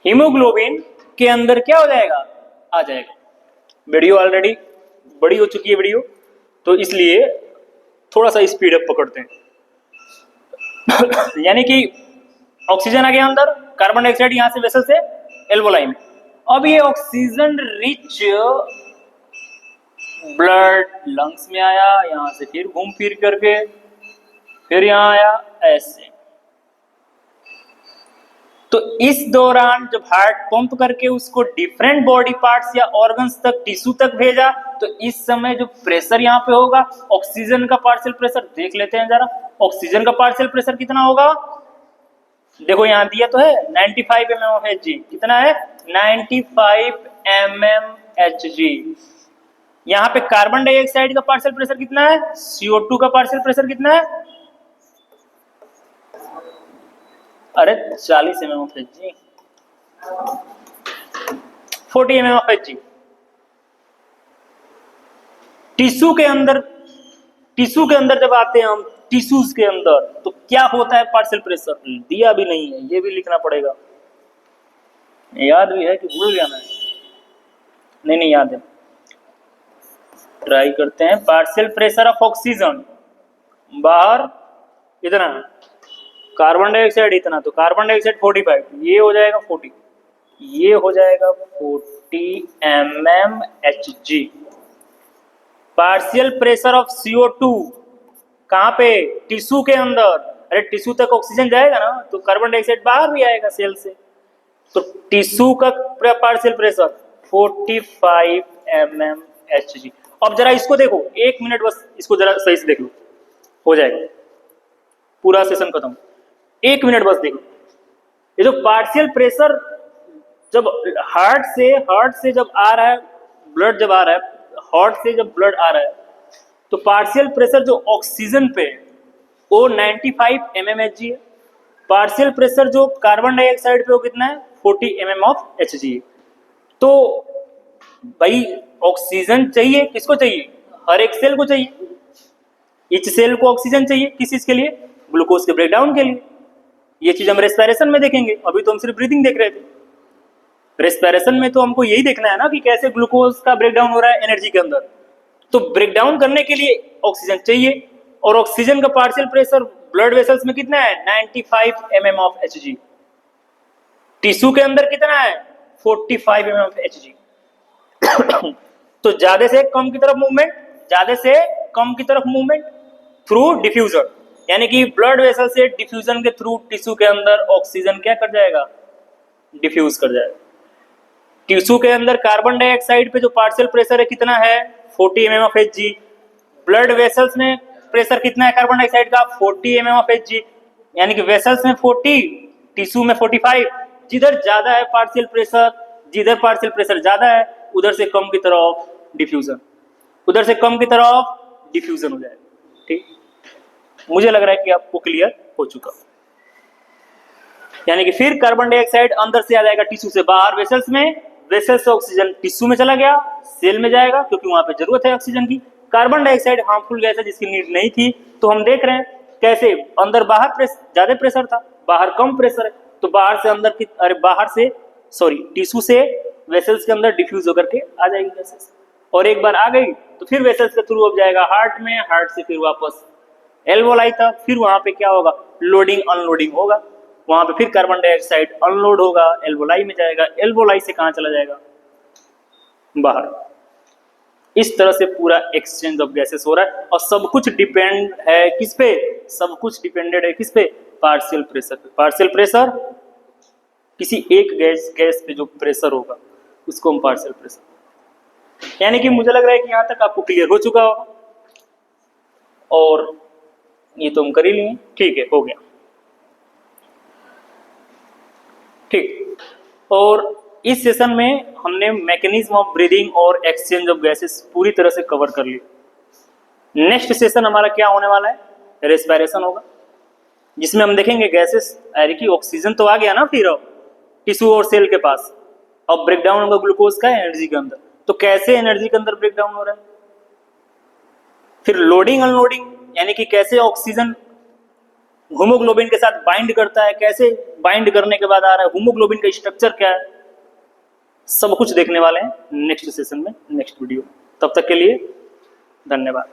हीमोग्लोबिन के अंदर क्या हो जाएगा? आ जाएगा। वीडियो ऑलरेडी बड़ी हो चुकी है वीडियो, तो इसलिए थोड़ा सा स्पीड अप पकड़ते हैं। यानी कि ऑक्सीजन आ गया अंदर, कार्बन डाइऑक्साइड यहां से वेसल से एल्वोलाई में। अब ये ऑक्सीजन रिच ब्लड लंग्स में आया, यहां से फिर घूम फिर करके फिर यहां आया, ऐसे। तो इस दौरान जब हार्ट पंप करके उसको डिफरेंट बॉडी पार्ट्स या ऑर्गन्स तक, टिश्यू तक भेजा, तो इस समय जो प्रेशर यहाँ पे होगा, ऑक्सीजन का पार्शियल प्रेशर देख लेते हैं जरा। ऑक्सीजन का पार्शियल प्रेशर कितना होगा, देखो यहाँ दिया तो है 95 mmHg। कितना है, 95 mmHg। यहाँ पे कार्बन डाइऑक्साइड का पार्शियल प्रेशर कितना है, CO2 का पार्शियल प्रेशर कितना है, अरे 40 mmHg, 40 mmHg। टिश्यू के अंदर जब आते हैं हम, टिश्यूज के अंदर, तो क्या होता है पार्शियल प्रेशर, दिया भी नहीं है, ये भी लिखना पड़ेगा। याद भी है कि भूल जाना है, नहीं याद है। ट्राई करते हैं। पार्शियल प्रेशर ऑफ ऑक्सीजन, बाहर इतना, कार्बन डाइऑक्साइड इतना, तो कार्बन डाइऑक्साइड 45, ये हो जाएगा 40, ये हो जाएगा 40 mmHg। Partial pressure of CO2 कहाँ पे, टिश्यू के अंदर, अरे टिश्यू तक ऑक्सीजन जाएगा ना, तो कार्बन डाइऑक्साइड बाहर भी आएगा सेल से, तो टिश्यू का पार्शियल प्रेशर 45 mmHg। अब जरा इसको देखो, 1 मिनट बस इसको जरा सही से देख लो, हो जाएगा पूरा सेशन खत्म। 1 मिनट बस देखो, ये जो पार्शियल प्रेशर जब हार्ट से जब आ रहा है, ब्लड जब आ रहा है, हार्ट से जब ब्लड आ रहा है, तो पार्शियल प्रेशर जो ऑक्सीजन पे वो 95 mmHg है। पार्शियल प्रेशर जो कार्बन डाइऑक्साइड पे वो कितना है, 40 mmHg है। तो भाई ऑक्सीजन चाहिए, किसको चाहिए, हर एक सेल को चाहिए, इच सेल को ऑक्सीजन चाहिए, किस चीज के लिए, ग्लूकोज के ब्रेकडाउन के लिए। ये चीज हम रेस्पिरेशन में देखेंगे, अभी तो हम सिर्फ ब्रीदिंग देख रहे थे। रेस्पिरेशन में तो हमको यही देखना है ना कि कैसे ग्लूकोज का ब्रेकडाउन हो रहा है एनर्जी के अंदर। तो ब्रेकडाउन करने के लिए ऑक्सीजन चाहिए, और ऑक्सीजन का पार्शियल प्रेशर ब्लड वेसल्स में कितना है, 95 mmHg। टिश्यू के अंदर कितना है, 45 mmHg। तो ज्यादा से कम की तरफ मूवमेंट, थ्रू डिफ्यूजन, यानी कि ब्लड वेसल से डिफ्यूजन के थ्रू टिश्यू के अंदर ऑक्सीजन क्या कर जाएगा, डिफ्यूज कर जाएगा। टिश्यू के अंदर कार्बन डाइऑक्साइड पे जो पार्शियल प्रेशर है कितना है, 40 mmHg। ब्लड वेसल्स में प्रेशर कितना है कार्बन डाइऑक्साइड का, 40 mmHg, यानी कि वेसल्स में 40, टिश्यू में 45। जिधर ज्यादा है पार्शियल प्रेशर, जिधर पार्शियल प्रेशर ज्यादा है उधर से कम की तरफ डिफ्यूजन, उधर से कम की तरफ डिफ्यूजन हो जाएगा। ठीक, मुझे लग रहा है कि आपको क्लियर हो चुका, यानी कि फिर कार्बन डाइऑक्साइड अंदर से आ जाएगा टिश्यू से बाहर वेसल्स में, वेसल्स से ऑक्सीजन टिश्यू में चला गया, सेल में जाएगा क्योंकि वहां पे जरूरत है ऑक्सीजन की। कार्बन डाइऑक्साइड हार्मफुल गैस है जिसकी नीड नहीं थी, तो हम देख रहे हैं कैसे अंदर बाहर ज्यादा प्रेशर था, बाहर कम प्रेशर है, तो बाहर से अंदर की, टिश्यू से वेसल्स के अंदर डिफ्यूज होकर के आ जाएगी गैसेस, और एक बार आ गई तो फिर वेसल्स के थ्रू अब जाएगा हार्ट में, हार्ट से फिर वापस एल्वोलाई तक, फिर वहां पे क्या होगा, लोडिंग अनलोडिंग होगा, वहां पे फिर कार्बन डाइऑक्साइड अनलोड होगा, एल्वोलाई में जाएगा, एल्वोलाई से कहां चला जाएगा, बाहर। इस तरह से पूरा एक्सचेंज ऑफ गैसेस हो रहा है, और सब कुछ डिपेंड है किस पे, सब कुछ डिपेंडेड है किस पे, पार्शियल प्रेशर पे। पार्शियल प्रेशर किसी एक गैस पे जो प्रेशर होगा उसको हम पार्शियल प्रेशर, यानी कि मुझे लग रहा है कि यहां तक आपको क्लियर हो चुका होगा, और ये तो हम कर ही लिए, ठीक है, हो गया, ठीक। और इस सेशन में हमने मैकेनिज्म ऑफ ब्रीदिंग और एक्सचेंज ऑफ गैसेस पूरी तरह से कवर कर ली। नेक्स्ट सेशन हमारा क्या होने वाला है, रेस्पिरेशन होगा, जिसमें हम देखेंगे गैसेस, अरे कि ऑक्सीजन तो आ गया ना फिर टिश्यू और सेल के पास, अब ब्रेकडाउन होगा ग्लूकोज का एनर्जी के अंदर, तो कैसे एनर्जी के अंदर ब्रेकडाउन हो रहा है, फिर लोडिंग अनलोडिंग, यानी कि कैसे ऑक्सीजन हीमोग्लोबिन के साथ बाइंड करता है, कैसे बाइंड करने के बाद आ रहा है, हीमोग्लोबिन का स्ट्रक्चर क्या है, सब कुछ देखने वाले हैं नेक्स्ट सेशन में, नेक्स्ट वीडियो। तब तक के लिए धन्यवाद।